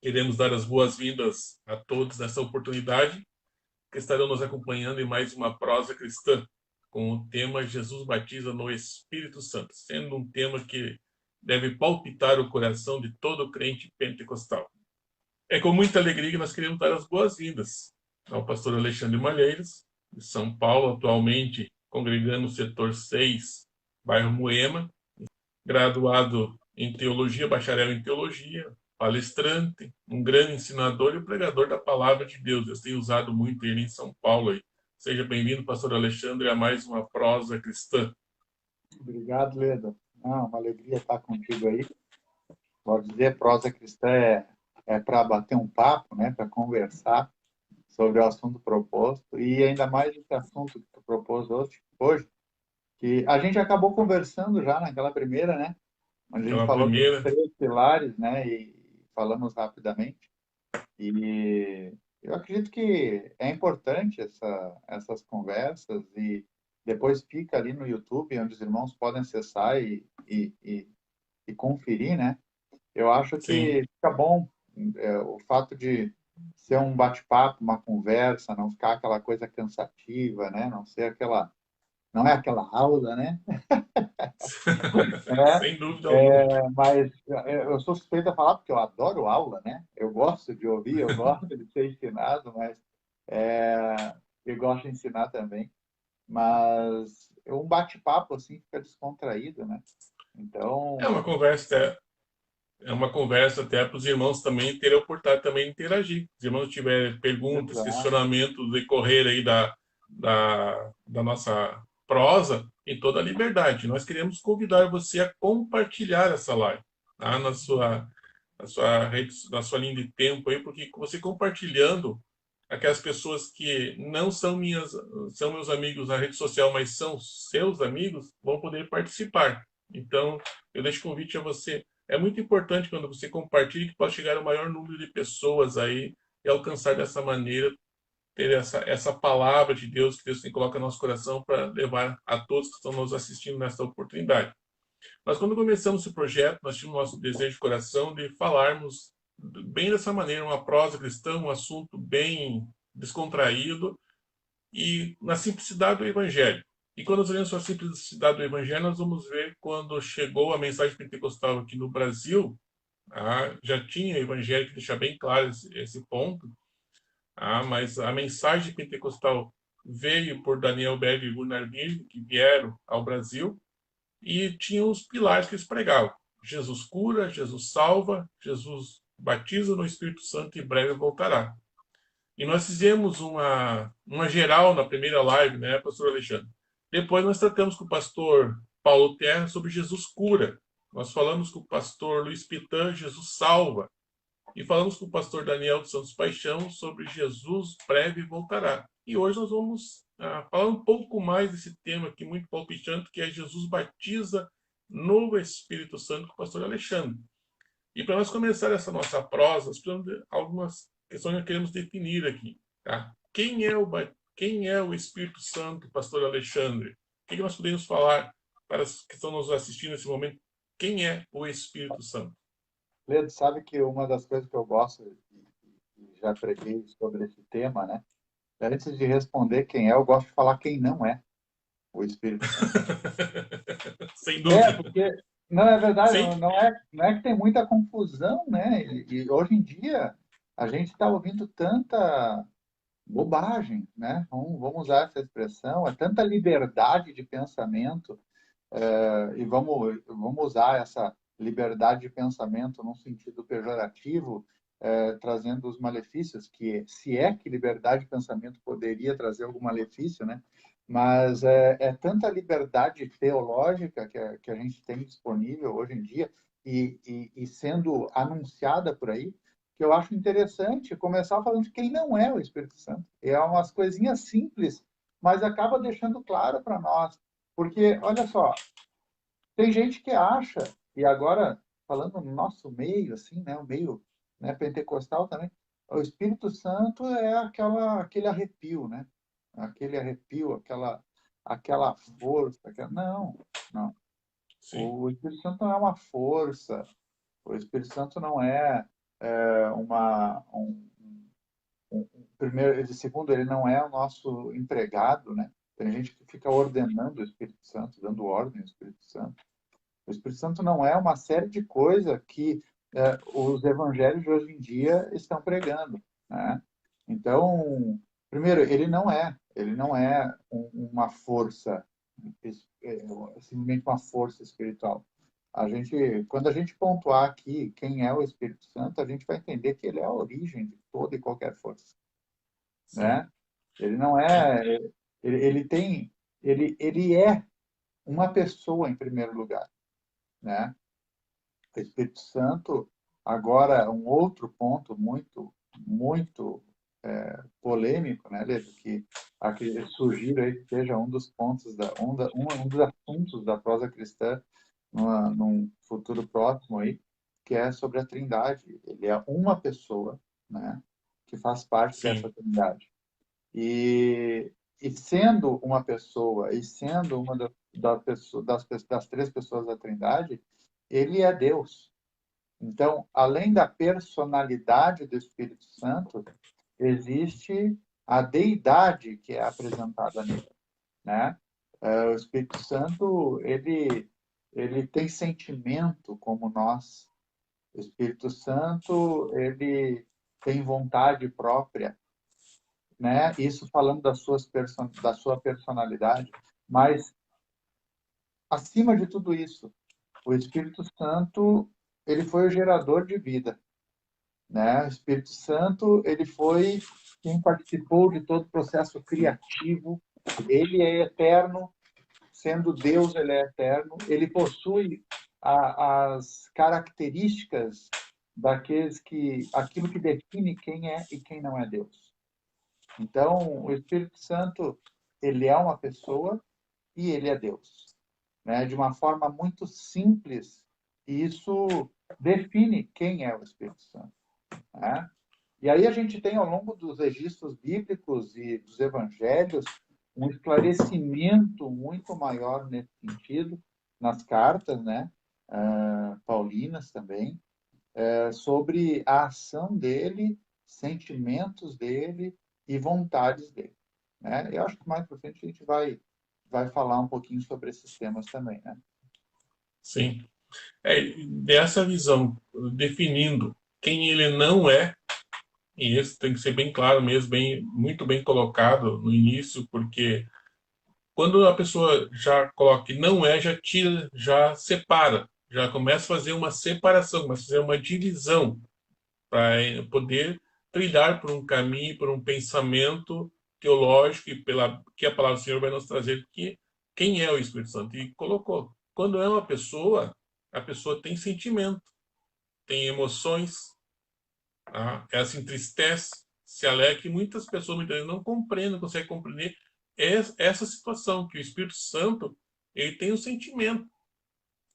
Queremos dar as boas-vindas a todos nessa oportunidade que estarão nos acompanhando em mais uma prosa cristã com o tema Jesus batiza no Espírito Santo, sendo um tema que deve palpitar o coração de todo crente pentecostal. É com muita alegria que nós queremos dar as boas-vindas ao pastor Alexandre Malheiros, de São Paulo, atualmente congregando no setor 6, bairro Moema, graduado em teologia, bacharel em teologia, palestrante, um grande ensinador e pregador da palavra de Deus. Eu tenho usado muito ele em São Paulo. Aí. Seja bem-vindo, pastor Alexandre, a mais uma prosa cristã. Obrigado, Leda. Uma alegria estar contigo aí. Pode dizer, prosa cristã é para bater um papo, né? Para conversar sobre o assunto proposto. E ainda mais esse assunto que tu propôs hoje, que a gente acabou conversando já naquela primeira, né? Onde a Então, gente a falou dos primeira, 3 pilares, né? E falamos rapidamente. E eu acredito que é importante essas conversas e depois fica ali no YouTube, onde os irmãos podem acessar e conferir, né? Eu acho sim. que fica bom o fato de ser um bate-papo, uma conversa, não ficar aquela coisa cansativa, né? Não é aquela aula, né? Sem dúvida alguma. Mas eu sou suspeito a falar porque eu adoro aula, né? Eu gosto de ouvir, eu gosto de ser ensinado, mas eu gosto de ensinar também. Mas um bate-papo assim fica descontraído, né? É Então, uma conversa, é uma conversa até para os irmãos também terem a oportunidade também de interagir. Se os irmãos tiverem perguntas, exato, questionamentos no decorrer aí da nossa prosa, em toda a liberdade. Nós queremos convidar você a compartilhar essa live tá? Na sua linha de tempo aí, porque você compartilhando, aquelas pessoas que não são meus amigos na rede social, mas são seus amigos, vão poder participar. Então, eu deixo o convite a você. É muito importante quando você compartilha que pode chegar ao maior número de pessoas aí e alcançar dessa maneira, ter essa palavra de Deus que Deus tem coloca no nosso coração para levar a todos que estão nos assistindo nessa oportunidade. Mas quando começamos esse projeto, nós tínhamos nosso desejo de coração de falarmos bem dessa maneira, uma prosa cristã, um assunto bem descontraído e na simplicidade do Evangelho. E quando nós olhamos para a simplicidade do Evangelho, nós vamos ver quando chegou a mensagem pentecostal aqui no Brasil, já tinha Evangelho que deixa bem claro esse ponto, mas a mensagem pentecostal veio por Daniel Berg e Gunnar Virgem, que vieram ao Brasil, e tinham os pilares que eles pregavam. Jesus cura, Jesus salva, Jesus batiza no Espírito Santo e em breve voltará. E nós fizemos uma geral na primeira live, né, pastor Alexandre? Depois nós tratamos com o pastor Paulo Terra sobre Jesus cura. Nós falamos com o pastor Luiz Pitan, Jesus salva. E falamos com o pastor Daniel dos Santos Paixão sobre Jesus breve voltará. E hoje nós vamos falar um pouco mais desse tema aqui muito palpitante, que é Jesus batiza no Espírito Santo com o pastor Alexandre. E para nós começar essa nossa prosa, nós precisamos de algumas questões que queremos definir aqui. Tá? Quem é o Espírito Santo, pastor Alexandre? O que nós podemos falar para os que estão nos assistindo nesse momento? Quem é o Espírito Santo? Leandro, sabe que uma das coisas que eu gosto, e já preguei sobre esse tema, né? Antes de responder quem é, eu gosto de falar quem não é o Espírito Santo. Sem dúvida. Porque, não é verdade, Sem, não é que tem muita confusão, né? E hoje em dia a gente está ouvindo tanta bobagem, né? Vamos usar essa expressão, é tanta liberdade de pensamento, e vamos usar essa liberdade de pensamento num sentido pejorativo, trazendo os malefícios, que se é que liberdade de pensamento poderia trazer algum malefício, né? Mas é tanta liberdade teológica que a gente tem disponível hoje em dia e sendo anunciada por aí, que eu acho interessante começar falando de quem não é o Espírito Santo. É umas coisinhas simples, mas acaba deixando claro para nós. Porque, olha só, tem gente que acha, e agora falando no nosso meio, assim, né, o meio, né, pentecostal também, o Espírito Santo é aquele arrepio, né? Aquele arrepio, aquela força. Não, não. sim. O Espírito Santo não é uma força. O Espírito Santo não é. uma, primeiro, segundo, ele não é o nosso empregado, né? Tem gente que fica ordenando o Espírito Santo, dando ordem ao Espírito Santo. O Espírito Santo não é uma série de coisas que os evangelhos de hoje em dia estão pregando, né? Então, primeiro, ele não é uma força, simplesmente uma força espiritual. Quando a gente pontuar aqui quem é o Espírito Santo, a gente vai entender que ele é a origem de toda e qualquer força, Sim. né? Ele não É, é, ele tem, ele é uma pessoa em primeiro lugar, né? O Espírito Santo, agora um outro ponto muito polêmico, né, Leto, que surgiu aí que seja um dos pontos um dos assuntos da prosa cristã num futuro próximo aí, que é sobre a Trindade. Ele é uma pessoa, né, que faz parte dessa sim, Trindade. E, e sendo uma pessoa, e sendo uma das três pessoas da Trindade, ele é Deus. Então, além da personalidade do Espírito Santo, existe a deidade que é apresentada nele, né? O Espírito Santo, ele tem sentimento como nós. O Espírito Santo, ele tem vontade própria, né? Isso falando da sua personalidade, mas acima de tudo isso, o Espírito Santo, ele foi o gerador de vida, né? O Espírito Santo, ele foi quem participou de todo o processo criativo. Ele é eterno, sendo Deus, ele é eterno. Ele possui as características aquilo que define quem é e quem não é Deus. Então, o Espírito Santo, ele é uma pessoa e ele é Deus, né? De uma forma muito simples, e isso define quem é o Espírito Santo, né? E aí a gente tem, ao longo dos registros bíblicos e dos evangelhos, um esclarecimento muito maior nesse sentido, nas cartas, né? Paulinas também, sobre a ação dele, sentimentos dele e vontades dele, né? Eu acho que mais para frente a gente vai falar um pouquinho sobre esses temas também, né? sim. Dessa visão, definindo quem ele não é, e isso tem que ser bem claro mesmo, muito bem colocado no início, porque quando a pessoa já coloca que não é, já tira, já separa, já começa a fazer uma separação, começa a fazer uma divisão para poder trilhar por um caminho, por um pensamento teológico e pela que a palavra do Senhor vai nos trazer que quem é o Espírito Santo. E colocou, quando é uma pessoa, a pessoa tem sentimento, tem emoções, tá? Ela se entristece, se alegra, e muitas pessoas muitas vezes não compreendem, não conseguem compreender essa situação, que o Espírito Santo ele tem um sentimento.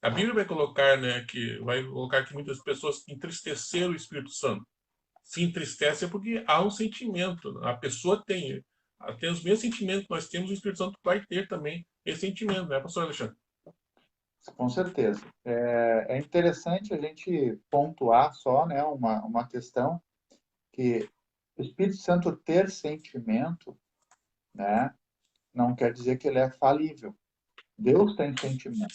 A Bíblia vai colocar, né, que muitas pessoas entristeceram o Espírito Santo. Se entristece é porque há um sentimento. A pessoa tem os mesmos sentimentos que nós temos, o Espírito Santo vai ter também esse sentimento, né, pastor Alexandre? Com certeza. É interessante a gente pontuar só, né, uma questão que o Espírito Santo ter sentimento, né, não quer dizer que ele é falível. Deus tem sentimento.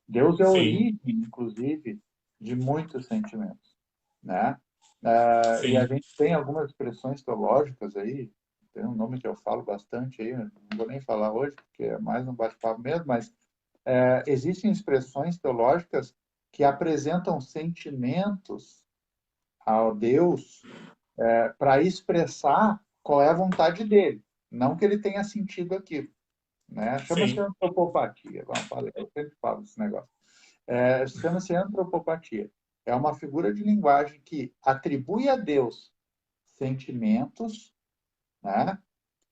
Deus é a Sim, origem, inclusive, de muitos sentimentos, né? E a sim, gente tem algumas expressões teológicas aí, tem um nome que eu falo bastante aí, não vou nem falar hoje, porque é mais um bate-papo mesmo, mas existem expressões teológicas que apresentam sentimentos ao Deus para expressar qual é a vontade dele, não que ele tenha sentido aquilo, né? Chama-se sim, antropopatia. Eu sempre falo desse negócio. Chama-se antropopatia. É uma figura de linguagem que atribui a Deus sentimentos, né,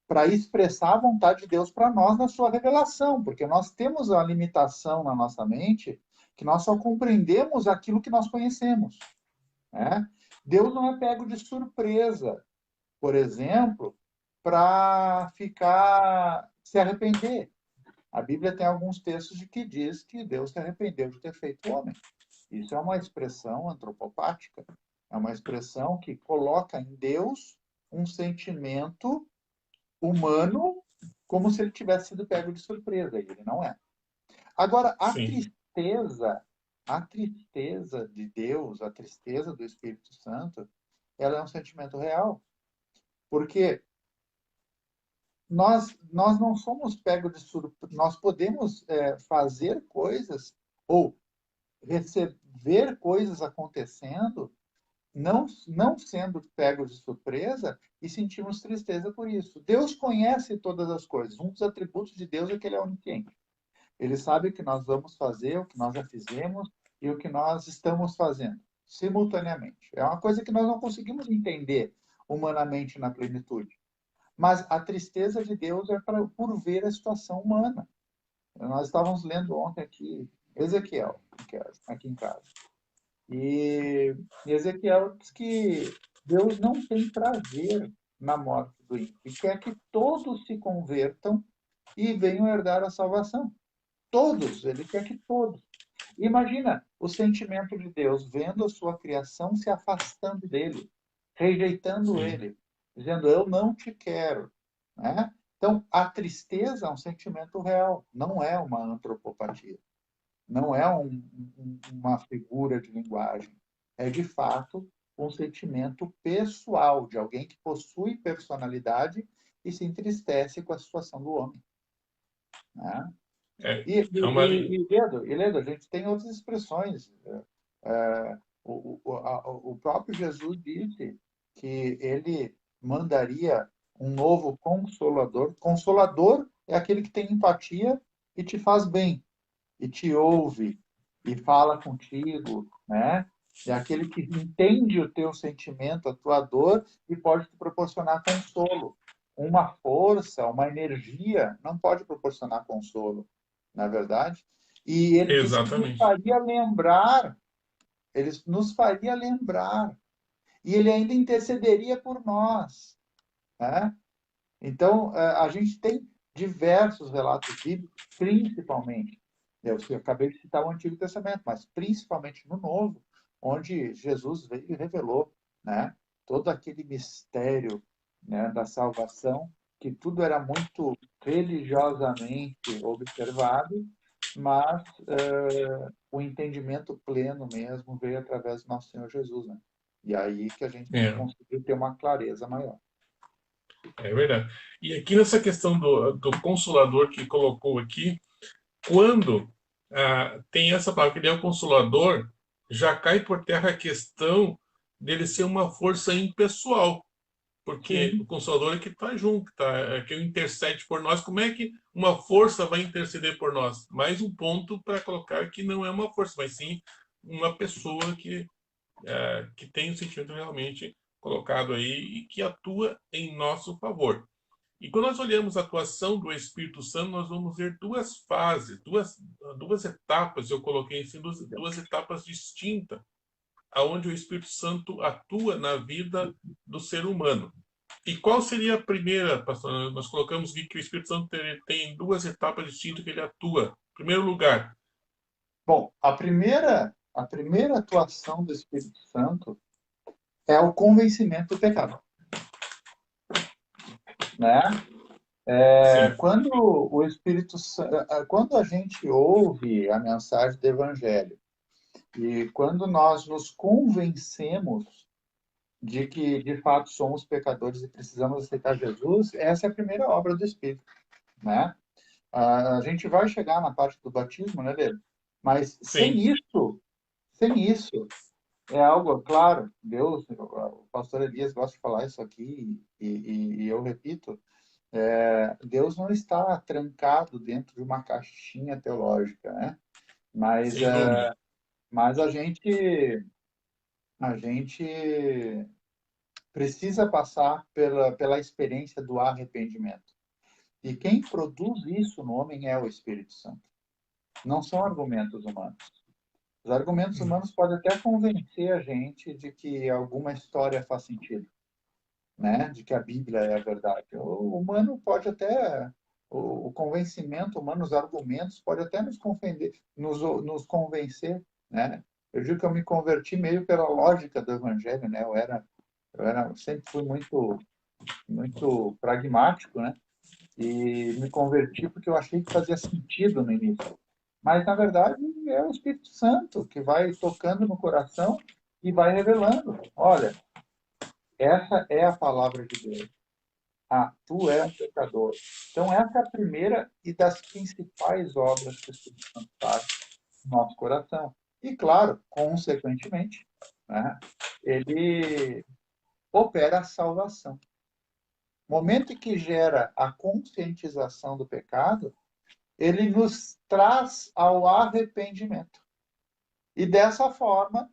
para expressar a vontade de Deus para nós na sua revelação, porque nós temos a limitação na nossa mente que nós só compreendemos aquilo que nós conhecemos, né? Deus não é pego de surpresa, por exemplo, para ficar se arrepender. A Bíblia tem alguns textos de que diz que Deus se arrependeu de ter feito o homem. Isso é uma expressão antropopática, É uma expressão que coloca em Deus um sentimento humano como se ele tivesse sido pego de surpresa, e ele não é. Agora, Sim, a tristeza de Deus, a tristeza do Espírito Santo, ela é um sentimento real, porque nós não somos pegos de surpresa, nós podemos fazer coisas ou receber coisas acontecendo, não sendo pegos de surpresa e sentimos tristeza por isso. Deus conhece todas as coisas. Um dos atributos de Deus é que ele é onisciente. Ele sabe o que nós vamos fazer, o que nós já fizemos e o que nós estamos fazendo, simultaneamente. É uma coisa que nós não conseguimos entender humanamente na plenitude. Mas a tristeza de Deus é por ver a situação humana. Nós estávamos lendo ontem aqui Ezequiel, aqui em casa. E Ezequiel diz que Deus não tem prazer na morte do ímpio e quer que todos se convertam e venham herdar a salvação. Todos, ele quer que todos. Imagina o sentimento de Deus vendo a sua criação se afastando dele, rejeitando sim. ele, dizendo: Eu não te quero. Né? Então, a tristeza é um sentimento real, não é uma antropopatia, não é uma figura de linguagem. É, de fato, um sentimento pessoal de alguém que possui personalidade e se entristece com a situação do homem. Né? É, E, é uma. Ledo, a gente tem outras expressões. O próprio Jesus disse que ele mandaria um novo consolador. Consolador é aquele que tem empatia e te faz bem, e te ouve, e fala contigo, né? É aquele que entende o teu sentimento, a tua dor, e pode te proporcionar consolo. Uma força, uma energia não pode proporcionar consolo, na verdade. E ele disse que nos Exatamente. faria lembrar, ele nos faria lembrar, e ele ainda intercederia por nós, né? Então, a gente tem diversos relatos bíblicos, principalmente, eu acabei de citar o Antigo Testamento, mas principalmente no Novo, onde Jesus veio e revelou, né, todo aquele mistério, né, da salvação, que tudo era muito religiosamente observado, mas o entendimento pleno mesmo veio através do nosso Senhor Jesus, né? E aí que a gente É, conseguiu ter uma clareza maior. é verdade. E aqui nessa questão do consolador que colocou aqui, quando tem essa palavra que ele é o consolador, já cai por terra a questão dele ser uma força impessoal, porque o Sim, consolador é que está junto, tá, é que intercede por nós. Como é que uma força vai interceder por nós? Mais um ponto para colocar que não é uma força, mas sim uma pessoa que tem o sentimento realmente colocado aí e que atua em nosso favor. E quando nós olhamos a atuação do Espírito Santo, nós vamos ver duas fases, duas etapas, eu coloquei assim, duas etapas distintas, aonde o Espírito Santo atua na vida do ser humano. E qual seria a primeira, pastor? Nós colocamos aqui que o Espírito Santo tem duas etapas distintas que ele atua. Em primeiro lugar, bom, a primeira atuação do Espírito Santo é o convencimento do pecado, né? sim, Quando o Espírito quando a gente ouve a mensagem do Evangelho e quando nós nos convencemos de que de fato somos pecadores e precisamos aceitar Jesus, essa é a primeira obra do Espírito, né? A gente vai chegar na parte do batismo, né, Lê? Mas sim, sem isso, é algo, claro, Deus, o pastor Elias gosta de falar isso aqui, e eu repito, Deus não está trancado dentro de uma caixinha teológica, né? Mas, sem dúvida. mas a gente precisa passar pela experiência do arrependimento. E quem produz isso no homem é o Espírito Santo. Não são argumentos humanos. Os argumentos humanos podem até convencer a gente de que alguma história faz sentido, né? De que a Bíblia é a verdade. O humano pode até, o convencimento humano, os argumentos, pode até nos convencer, né? Eu digo que eu me converti meio pela lógica do evangelho, né? Sempre fui muito pragmático, né? E me converti porque eu achei que fazia sentido no início. Mas, na verdade, é o Espírito Santo que vai tocando no coração e vai revelando. Olha, essa é a palavra de Deus. Ah, tu és um pecador. Então, essa é a primeira e das principais obras que o Espírito Santo faz no nosso coração. E, claro, consequentemente, né, ele opera a salvação. No momento em que gera a conscientização do pecado, ele nos traz ao arrependimento. E dessa forma,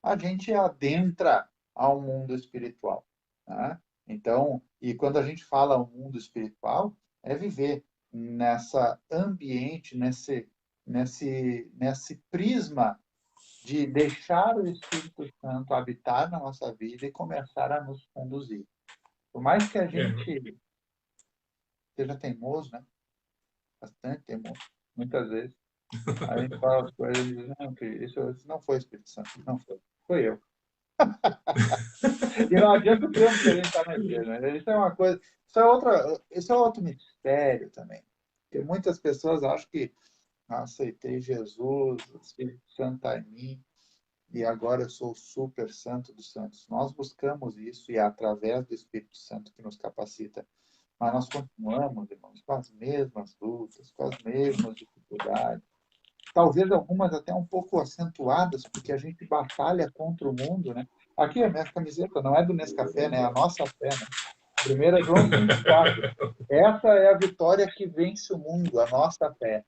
a gente adentra ao mundo espiritual. Né? Então, e quando a gente fala o mundo espiritual, é viver nessa ambiente, nesse prisma de deixar o Espírito Santo habitar na nossa vida e começar a nos conduzir. Por mais que a É, gente seja teimoso, né? Bastante teimoso, muitas vezes, a gente fala as coisas e diz, não, que isso não foi o Espírito Santo, não foi, foi eu. E não adianta o tempo que a gente está na igreja, né? Isso é uma coisa, isso é outro mistério também. Porque muitas pessoas acham que aceitei Jesus, o Espírito Santo está em mim, e agora eu sou o super santo dos santos. Nós buscamos isso e é através do Espírito Santo que nos capacita. Mas nós continuamos, irmãos, com as mesmas lutas, com as mesmas dificuldades. Talvez algumas até um pouco acentuadas, porque a gente batalha contra o mundo, né? Aqui a minha camiseta não é do Nescafé, né? É a nossa fé, né? 1 João 5,4. Essa é a vitória que vence o mundo, a nossa fé.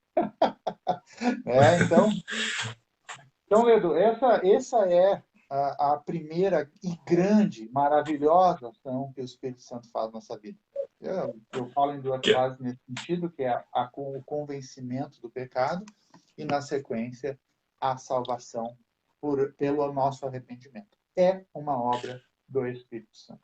Então, Edu, essa é a primeira e grande, maravilhosa ação que o Espírito Santo faz na nossa vida. Eu falo em duas que- fases nesse sentido, que é o convencimento do pecado e, na sequência, a salvação pelo nosso arrependimento. É uma obra do Espírito Santo,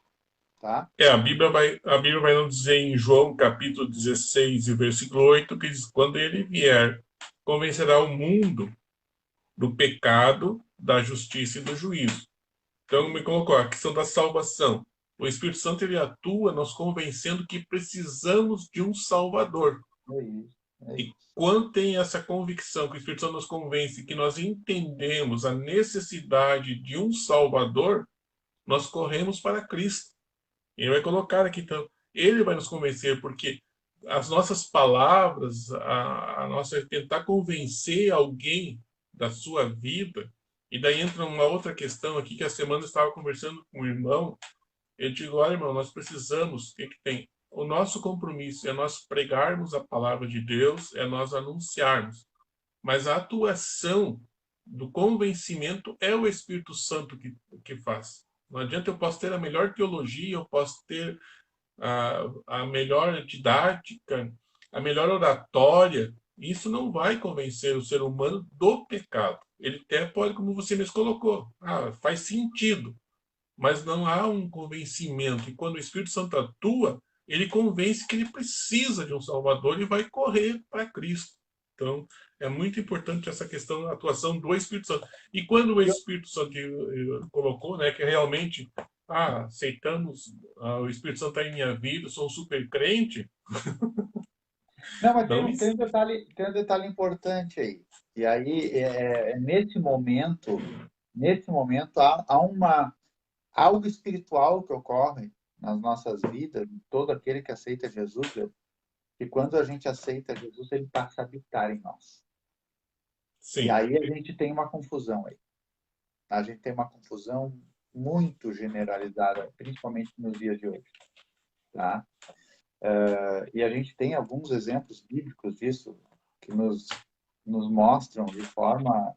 tá? a Bíblia vai nos dizer em João capítulo 16 e versículo 8 que diz, quando ele vier, convencerá o mundo do pecado, da justiça e do juízo. Então, me colocou a questão da salvação. O Espírito Santo ele atua nos convencendo que precisamos de um Salvador. É isso, é E isso. quando tem essa convicção que o Espírito Santo nos convence que nós entendemos a necessidade de um Salvador, nós corremos para Cristo. Ele vai colocar aqui, então, ele vai nos convencer, porque as nossas palavras, a nossa tentar convencer alguém da sua vida, e daí entra uma outra questão aqui que a semana eu estava conversando com um irmão, eu digo, olha, irmão, nós precisamos, o que que tem? O nosso compromisso é nós pregarmos a palavra de Deus, é nós anunciarmos, mas a atuação do convencimento é o Espírito Santo que faz. Não adianta eu posso ter a melhor teologia, eu posso ter a melhor didática, a melhor oratória, isso não vai convencer o ser humano do pecado. Ele até pode, como você mesmo colocou, faz sentido, mas não há um convencimento. E quando o Espírito Santo atua, ele convence que ele precisa de um Salvador e vai correr para Cristo. Então, é muito importante essa questão da atuação do Espírito Santo. E quando o Espírito Santo colocou, né, que realmente aceitamos, o Espírito Santo está em minha vida, sou um super crente, Não, mas não tem um detalhe importante aí. E aí, nesse momento algo espiritual que ocorre nas nossas vidas, em todo aquele que aceita Jesus, que quando a gente aceita Jesus, ele passa a habitar em nós. E sim, aí a gente tem uma confusão aí. A gente tem uma confusão muito generalizada, principalmente nos dias de hoje, tá? E a gente tem alguns exemplos bíblicos disso que nos mostram de forma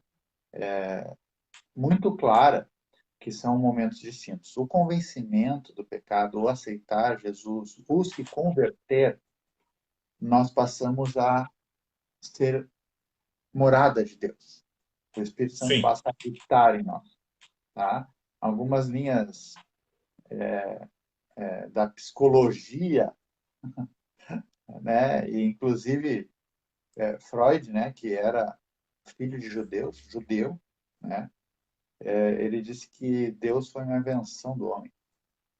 muito clara que são momentos distintos. O convencimento do pecado, o aceitar Jesus, o se converter, nós passamos a ser morada de Deus. O Espírito Santo sim, passa a habitar em nós. Tá? Algumas linhas da psicologia, né? E inclusive Freud, né? Que era filho de judeu, né? Ele disse que Deus foi uma invenção do homem,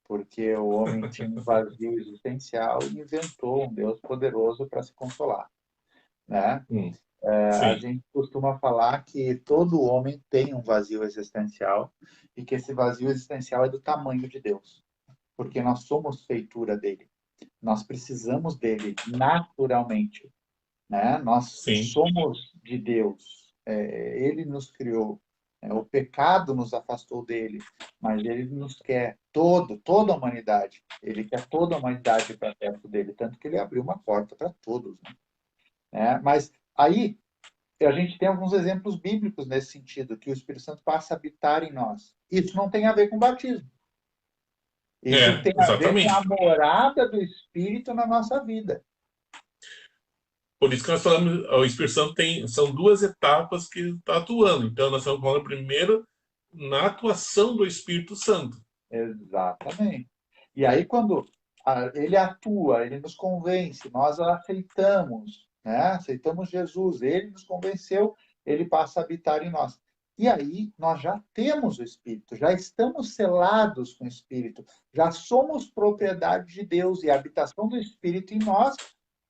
porque o homem tinha um vazio existencial e inventou um Deus poderoso para se consolar, né? Hum, A sim, gente costuma falar que todo homem tem um vazio existencial e que esse vazio existencial é do tamanho de Deus, porque nós somos feitura dele. Nós precisamos dele naturalmente, né? Nós sim, somos de Deus. Ele nos criou. O pecado nos afastou dele, mas ele nos quer toda a humanidade. Ele quer toda a humanidade para perto dele, tanto que ele abriu uma porta para todos, né? Mas aí a gente tem alguns exemplos bíblicos nesse sentido, que o Espírito Santo passa a habitar em nós. Isso não tem a ver com batismo. Isso tem a ver com a exatamente. morada do Espírito na nossa vida. Por isso que nós falamos, o Espírito Santo são duas etapas que está atuando. Então, nós estamos falando primeiro na atuação do Espírito Santo. Exatamente. E aí, quando ele atua, ele nos convence, nós aceitamos, né? Aceitamos Jesus, ele nos convenceu, ele passa a habitar em nós. E aí, nós já temos o Espírito, já estamos selados com o Espírito, já somos propriedade de Deus, e a habitação do Espírito em nós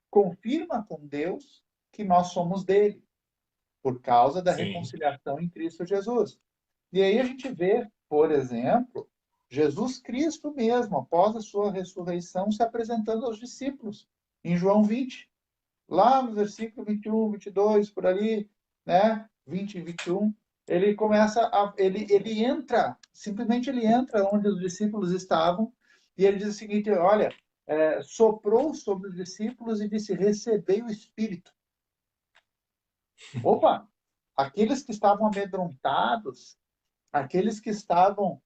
confirma com Deus que nós somos dele, por causa da Sim, reconciliação em Cristo Jesus. E aí a gente vê, por exemplo, Jesus Cristo mesmo, após a sua ressurreição, se apresentando aos discípulos, em João 20, lá no versículo 21, 22, por ali, né? 20 e 21, ele entra, simplesmente ele entra onde os discípulos estavam, e ele diz o seguinte: olha, soprou sobre os discípulos e disse: recebei o Espírito. Opa! Aqueles que estavam amedrontados, aqueles que estavam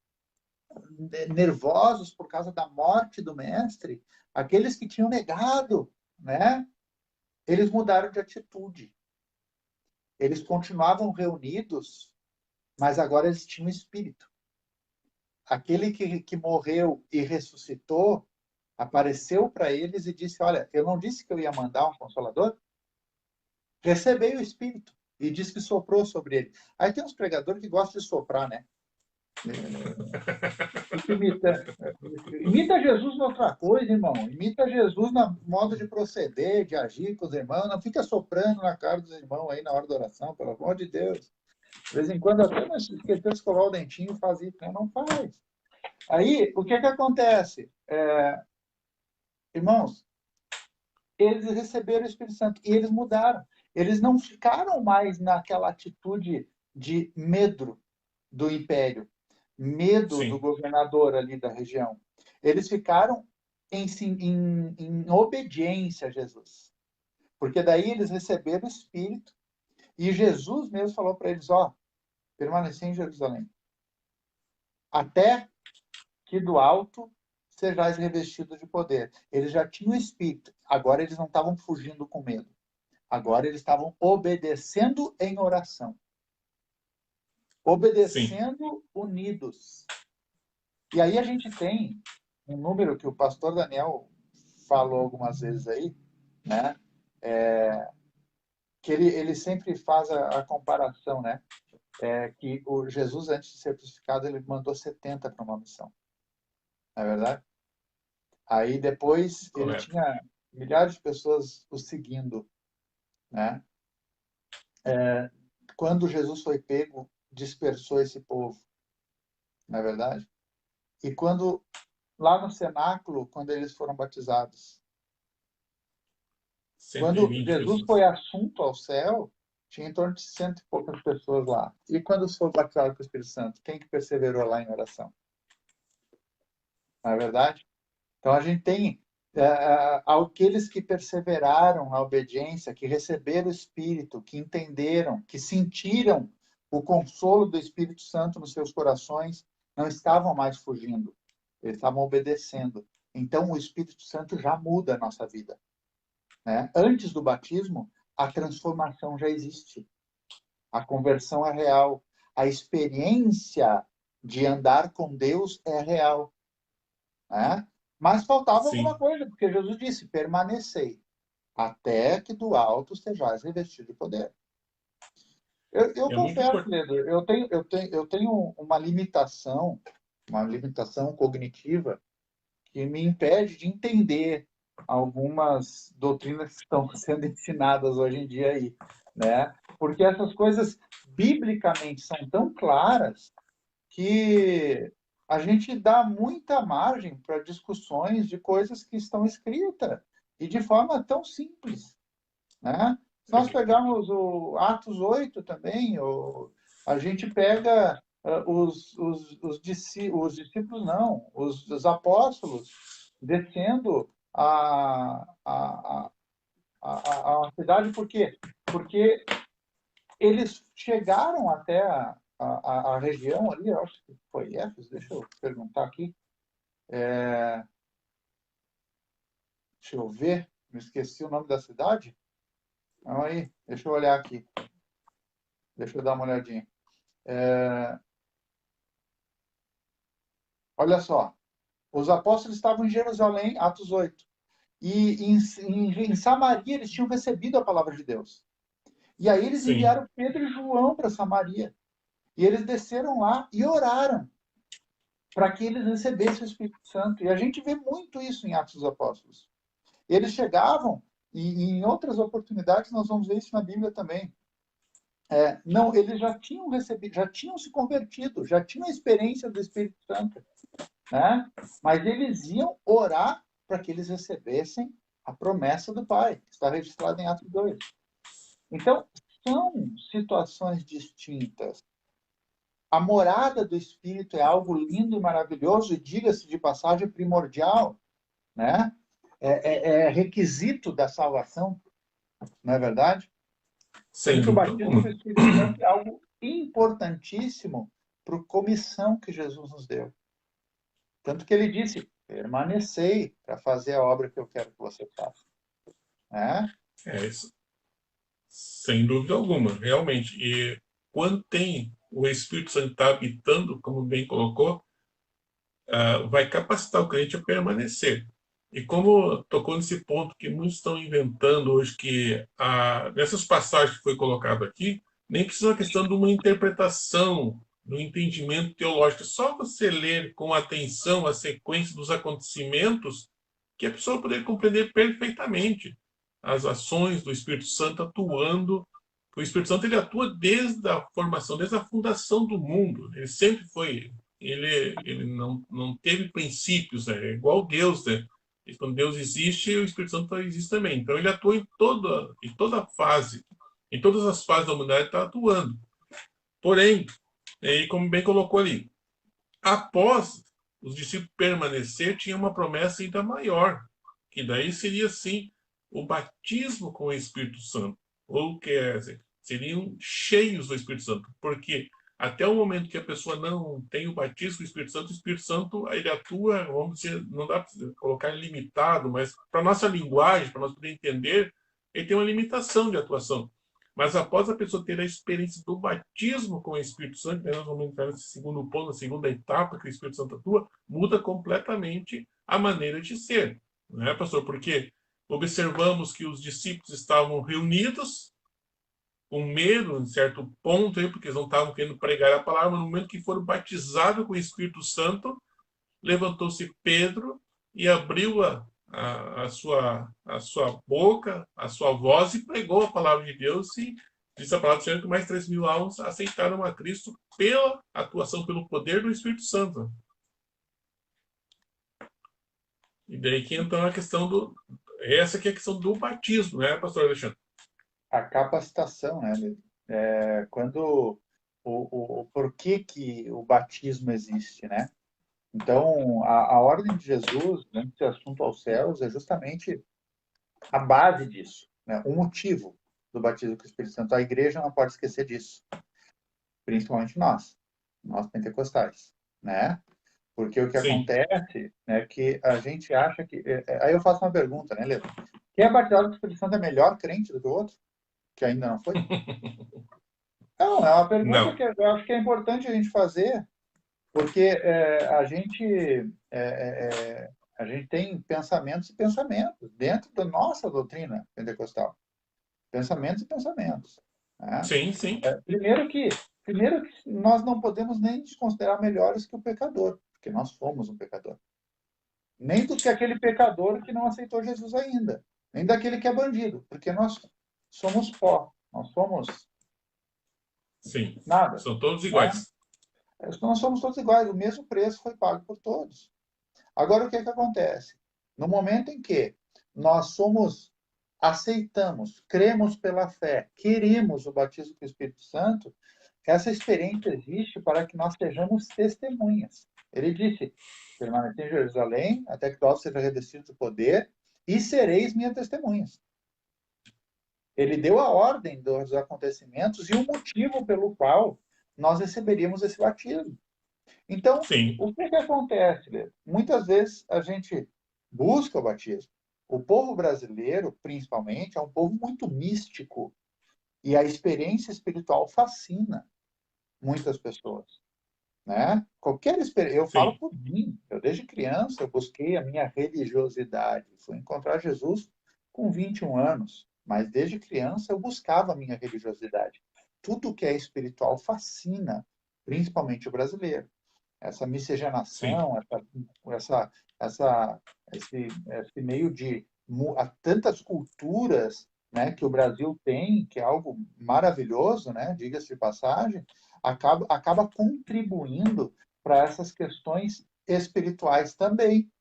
nervosos por causa da morte do mestre, aqueles que tinham negado, né? Eles mudaram de atitude. Eles continuavam reunidos, mas agora eles tinham espírito. Aquele que morreu e ressuscitou apareceu para eles e disse: olha, eu não disse que eu ia mandar um consolador? Recebei o espírito. E diz que soprou sobre ele. Aí tem uns pregadores que gostam de soprar, né? Imita Jesus na outra coisa, irmão. Imita Jesus no modo de proceder, de agir com os irmãos. Não fica soprando na cara dos irmãos aí na hora da oração, pelo amor de Deus. De vez em quando até nós esquecemos de escovar o dentinho e faz isso. Não faz. Aí, o que acontece? Irmãos, eles receberam o Espírito Santo e eles mudaram. Eles não ficaram mais naquela atitude de medo do império, medo do sim, governador ali da região. Eles ficaram em obediência a Jesus. Porque daí eles receberam o Espírito e Jesus mesmo falou para eles: ó, permaneci em Jerusalém, até que do alto sejais revestidos de poder. Eles já tinham o Espírito, agora eles não estavam fugindo com medo. Agora eles estavam obedecendo em oração, sim. obedecendo unidos. E aí a gente tem um número que o pastor Daniel falou algumas vezes aí, né? Que ele sempre faz a comparação, né? Que o Jesus, antes de ser crucificado, ele mandou 70 para uma missão, não é verdade? Aí depois ele Correto. tinha milhares de pessoas o seguindo, né? Quando Jesus foi pego, dispersou esse povo, não é verdade? E quando, lá no cenáculo, quando eles foram batizados, cento e quando vinte Jesus pessoas. foi assunto ao céu, tinha em torno de cento e poucas pessoas lá. E quando foram batizados com o Espírito Santo, quem que perseverou lá em oração? Não é verdade? Então a gente tem aqueles que perseveraram na obediência, que receberam o Espírito, que entenderam, que sentiram o consolo do Espírito Santo nos seus corações, não estavam mais fugindo, eles estavam obedecendo. Então o Espírito Santo já muda a nossa vida, né? Antes do batismo, a transformação já existe, a conversão é real, a experiência de andar com Deus é real, né? Mas faltava alguma Sim, coisa, porque Jesus disse: permanecei, até que do alto sejais revestido de poder. Eu É muito confesso, importante. Leandro, eu tenho uma limitação cognitiva que me impede de entender algumas doutrinas que estão sendo ensinadas hoje em dia aí, né? Porque essas coisas biblicamente são tão claras que a gente dá muita margem para discussões de coisas que estão escritas e de forma tão simples, né? Se nós pegarmos o Atos 8 também, a gente pega os discípulos, não, os apóstolos descendo a cidade, por quê? Porque eles chegaram até a região ali, eu acho que foi Éfeso, deixa eu perguntar aqui, deixa eu ver, me esqueci o nome da cidade. Então, aí, deixa eu olhar aqui, deixa eu dar uma olhadinha. Olha só, os apóstolos estavam em Jerusalém, Atos 8, e em Samaria eles tinham recebido a palavra de Deus. E aí eles Sim, enviaram Pedro e João para Samaria. E eles desceram lá e oraram para que eles recebessem o Espírito Santo. E a gente vê muito isso em Atos dos Apóstolos. Eles chegavam, e em outras oportunidades nós vamos ver isso na Bíblia também. Não, eles já tinham recebido, já tinham se convertido, já tinham a experiência do Espírito Santo, né? Mas eles iam orar para que eles recebessem a promessa do Pai, que está registrada em Atos 2. Então, são situações distintas. A morada do Espírito é algo lindo e maravilhoso, e diga-se de passagem, primordial, né? É requisito da salvação, não é verdade? Sendo sem que o dúvida batismo com alguma. o Espírito Santo é algo importantíssimo para a comissão que Jesus nos deu. Tanto que ele disse: permanecei para fazer a obra que eu quero que você faça. Né? É isso, sem dúvida alguma, realmente. E quando tem o Espírito Santo tá habitando, como bem colocou, vai capacitar o crente a permanecer. E como tocou nesse ponto que muitos estão inventando hoje, que nessas passagens que foi colocado aqui, nem precisa uma questão de uma interpretação, do entendimento teológico. Só você ler com atenção a sequência dos acontecimentos que a pessoa poder compreender perfeitamente as ações do Espírito Santo atuando. O Espírito Santo ele atua desde a formação, desde a fundação do mundo. Ele sempre foi, ele não teve princípios, né? É igual Deus, né? E quando Deus existe, o Espírito Santo existe também. Então ele atua em toda fase, em todas as fases da humanidade está atuando. Porém, e como bem colocou ali, após os discípulos permanecer, tinha uma promessa ainda maior, que daí seria sim o batismo com o Espírito Santo, ou quer dizer, seriam cheios do Espírito Santo, porque até o momento que a pessoa não tem o batismo com o Espírito Santo ele atua, vamos dizer, não dá para colocar limitado, mas para nossa linguagem, para nós poder entender, ele tem uma limitação de atuação. Mas após a pessoa ter a experiência do batismo com o Espírito Santo, né, nós vamos entrar nesse segundo ponto, na segunda etapa que o Espírito Santo atua, muda completamente a maneira de ser. Não é, pastor? Porque observamos que os discípulos estavam reunidos, com medo, em certo ponto, porque eles não estavam querendo pregar a palavra, mas no momento que foram batizados com o Espírito Santo, levantou-se Pedro e abriu a sua boca, a sua voz e pregou a palavra de Deus e diz a palavra do Senhor que mais 3.000 almas aceitaram a Cristo pela atuação, pelo poder do Espírito Santo. E daí que então a questão do... Essa que é a questão do batismo, né, pastor Alexandre? A capacitação, né? Quando o por que o batismo existe, né? Então, a ordem de Jesus, né, esse assunto aos céus, é justamente a base disso, né? O motivo do batismo com o Espírito Santo. A igreja não pode esquecer disso, principalmente nós pentecostais, né? Porque o que Sim. acontece é que a gente acha que... Aí eu faço uma pergunta, né, Leandro? Quem é batizado com o Espírito Santo é melhor crente do que o outro, que ainda não foi? Não, é uma pergunta Não. que eu acho que é importante a gente fazer, porque a gente tem pensamentos e pensamentos dentro da nossa doutrina pentecostal. Pensamentos e pensamentos. Né? Sim, sim. Primeiro que nós não podemos nem nos considerar melhores que o pecador, porque nós fomos um pecador. Nem do que aquele pecador que não aceitou Jesus ainda, nem daquele que é bandido, porque nós somos pó, nós somos Sim. nada. São todos Né? iguais. Nós somos todos iguais, o mesmo preço foi pago por todos. Agora, o que é que acontece? No momento em que nós aceitamos, cremos pela fé, queremos o batismo com o Espírito Santo, essa experiência existe para que nós sejamos testemunhas. Ele disse: permanecei em Jerusalém até que todos sejam revestidos do poder e sereis minhas testemunhas. Ele deu a ordem dos acontecimentos e o motivo pelo qual nós receberíamos esse batismo. Então, Sim, o que acontece, Lê? Muitas vezes a gente busca o batismo. O povo brasileiro, principalmente, é um povo muito místico e a experiência espiritual fascina muitas pessoas, né? Qualquer experiência, eu falo sim. por mim, eu desde criança eu busquei a minha religiosidade, fui encontrar Jesus com 21 anos, mas desde criança eu buscava a minha religiosidade. Tudo que é espiritual fascina, principalmente o brasileiro. Essa Sim, miscigenação, essa, esse meio de tantas culturas, né, que o Brasil tem, que é algo maravilhoso, né, diga-se de passagem, acaba contribuindo para essas questões espirituais também,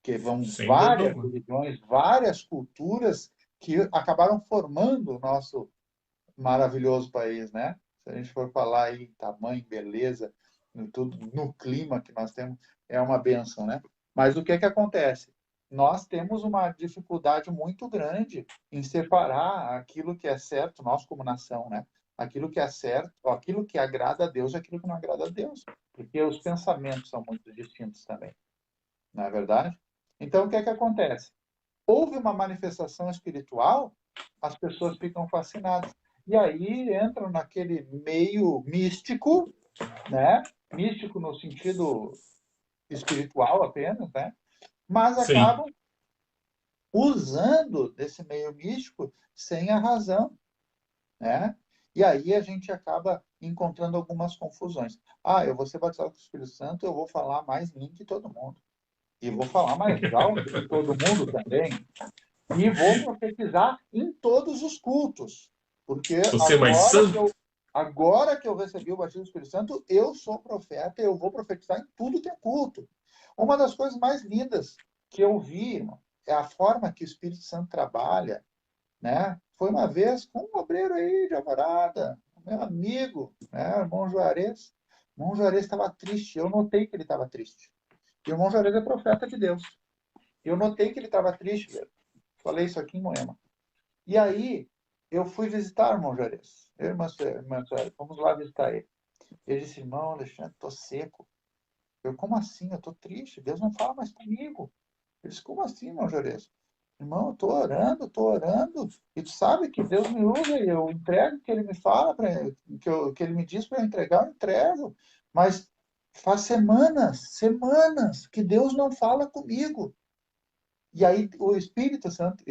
que vão sem várias dúvida. religiões, várias culturas que acabaram formando o nosso maravilhoso país, né? Se a gente for falar aí em tamanho, beleza, no, tudo, no clima que nós temos, é uma benção, né? Mas o que é que acontece? Nós temos uma dificuldade muito grande em separar aquilo que é certo, nós como nação, né? Aquilo que é certo, aquilo que agrada a Deus e aquilo que não agrada a Deus. Porque os pensamentos são muito distintos também, não é verdade? Então, o que é que acontece? Houve uma manifestação espiritual, as pessoas ficam fascinadas. E aí entram naquele meio místico, né? Místico no sentido espiritual apenas, né? Mas Sim, acabam usando desse meio místico sem a razão, né? E aí a gente acaba encontrando algumas confusões. Ah, eu vou ser batizado com o Espírito Santo, eu vou falar mais lindo que todo mundo. E vou falar mais alto que todo mundo também. E vou profetizar em todos os cultos, porque vou ser mais santo. agora que eu recebi o batismo do Espírito Santo, eu sou profeta, eu vou profetizar em tudo que é culto. Uma das coisas mais lindas que eu vi, irmão, é a forma que o Espírito Santo trabalha, né? Foi uma vez com um obreiro aí de Alvorada, meu amigo, né? O irmão Juarez. O irmão Juarez estava triste, eu notei que ele estava triste. E o irmão Juarez é profeta de Deus. Eu notei que ele estava triste, velho. Falei isso aqui em Moema. E aí, eu fui visitar o irmão Juarez. Eu e irmã Sueli, fomos lá visitar ele. Ele disse, irmão Alexandre, tô seco. Eu, como assim? Eu tô triste. Deus não fala mais comigo. Ele disse, como assim, irmão Juarez? Irmão, eu tô orando. E tu sabe que Deus me usa e eu entrego o que ele me fala, que ele me diz para eu entregar, eu entrego. Mas faz semanas que Deus não fala comigo. E aí o Espírito Santo,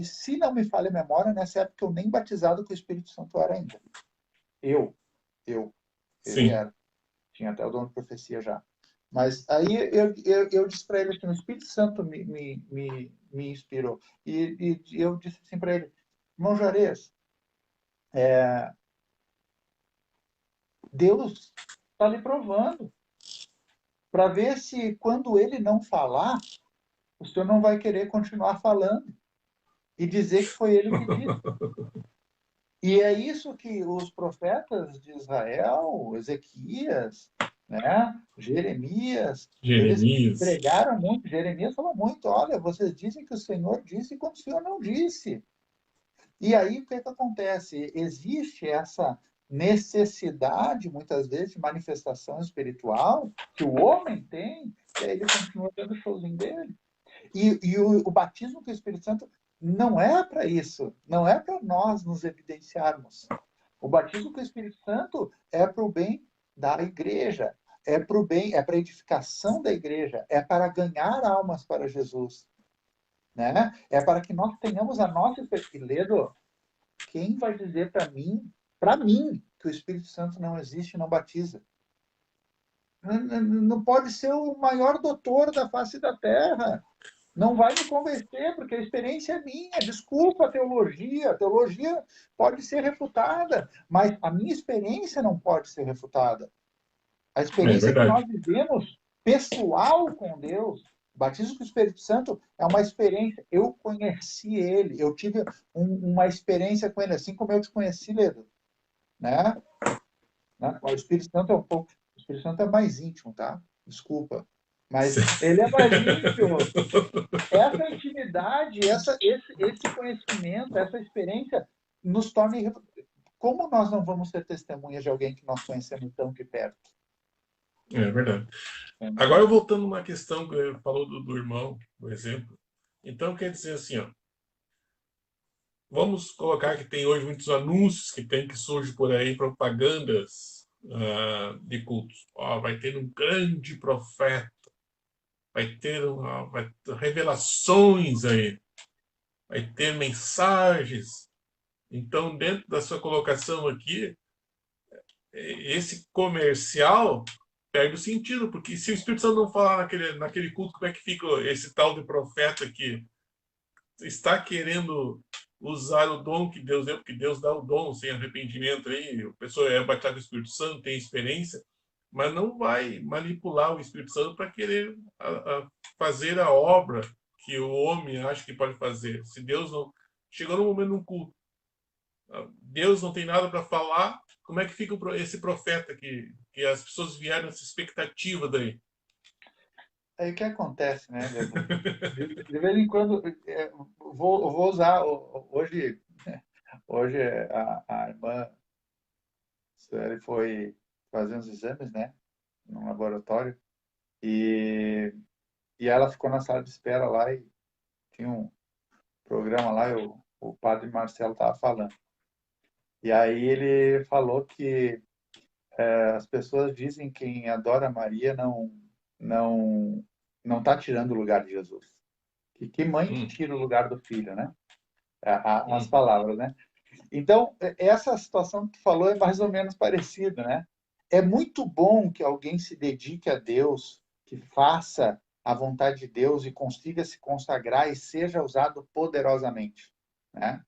se não me falha a memória, nessa época eu nem batizado com o Espírito Santo era ainda. Eu, eu, ele Sim, era. Tinha até o dom de profecia já. Mas aí eu disse para ele assim, o Espírito Santo me inspirou. E eu disse assim para ele, irmão Juarez, Deus está lhe provando para ver se quando ele não falar, o senhor não vai querer continuar falando e dizer que foi ele que disse. E é isso que os profetas de Israel, Ezequias, né, Jeremias, eles Jeremias. pregaram muito. Jeremias falou muito: olha, vocês dizem que o Senhor disse quando o Senhor não disse. E aí o que, é que acontece? Existe essa necessidade, muitas vezes, de manifestação espiritual que o homem tem, e aí ele continua dando o showzinho dele. E o batismo com o Espírito Santo não é para isso, não é para nós nos evidenciarmos. O batismo com o Espírito Santo é para o bem da igreja, é para o bem, é para a edificação da igreja, é para ganhar almas para Jesus, né? É para que nós tenhamos a nossa experiência. quem vai dizer para mim, que o Espírito Santo não existe e não batiza? Não pode ser o maior doutor da face da Terra. Não vai me convencer, porque a experiência é minha. Desculpa a teologia. A teologia pode ser refutada, mas a minha experiência não pode ser refutada. A É experiência que verdade. nós vivemos pessoal com Deus, o batismo com o Espírito Santo é uma experiência. Eu conheci ele, eu tive uma experiência com ele, assim como eu te conheci, Ledo, né? O Espírito Santo é um pouco, o Espírito Santo é mais íntimo, tá? Desculpa, mas ele é mais íntimo. Essa intimidade, esse conhecimento, essa experiência nos torna. Como nós não vamos ser testemunhas de alguém que nós conhecemos tão de perto? É verdade. Entendeu? Agora, voltando uma questão que eu falou do irmão, por exemplo. Então, quer dizer assim, ó, vamos colocar que tem hoje muitos anúncios que surgem por aí, propagandas de cultos. Ó, vai ter um grande profeta, vai ter revelações aí, vai ter mensagens. Então, dentro da sua colocação aqui, esse comercial perde o sentido, porque se o Espírito Santo não falar naquele culto, como é que fica esse tal de profeta que está querendo usar o dom que Deus deu, porque Deus dá o dom sem arrependimento aí, a pessoa é batizada com o Espírito Santo, tem experiência, mas não vai manipular o Espírito Santo para querer fazer a obra que o homem acha que pode fazer. Se Deus não... Chegou no momento de um culto, Deus não tem nada para falar, como é que fica esse profeta que as pessoas vieram nessa expectativa daí? Aí o que acontece, né, Leandro? De vez em quando, vou usar, hoje a irmã Sueli foi fazer uns exames, né, no laboratório, e, e ela ficou na sala de espera lá e tinha um programa lá, e o padre Marcelo estava falando. E aí ele falou que as pessoas dizem que quem adora Maria não não está tirando o lugar de Jesus. Que mãe que Hum, tira o lugar do filho, né? As hum, palavras, né? Então, essa situação que tu falou é mais ou menos parecida, né? É muito bom que alguém se dedique a Deus, que faça a vontade de Deus e consiga se consagrar e seja usado poderosamente, né?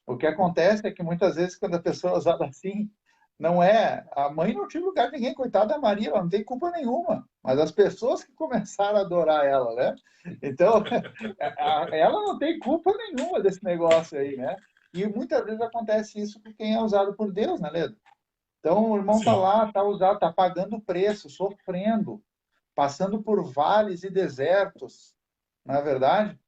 O que acontece é que muitas vezes quando a pessoa é usada assim, não é, a mãe não tinha lugar de ninguém, coitada da Maria, ela não tem culpa nenhuma, mas as pessoas que começaram a adorar ela, né? Então, ela não tem culpa nenhuma desse negócio aí, né? E muitas vezes acontece isso com quem é usado por Deus, né, Ledo? Então, o irmão tá sim, lá, tá usado, tá pagando o preço, sofrendo, passando por vales e desertos, não é verdade?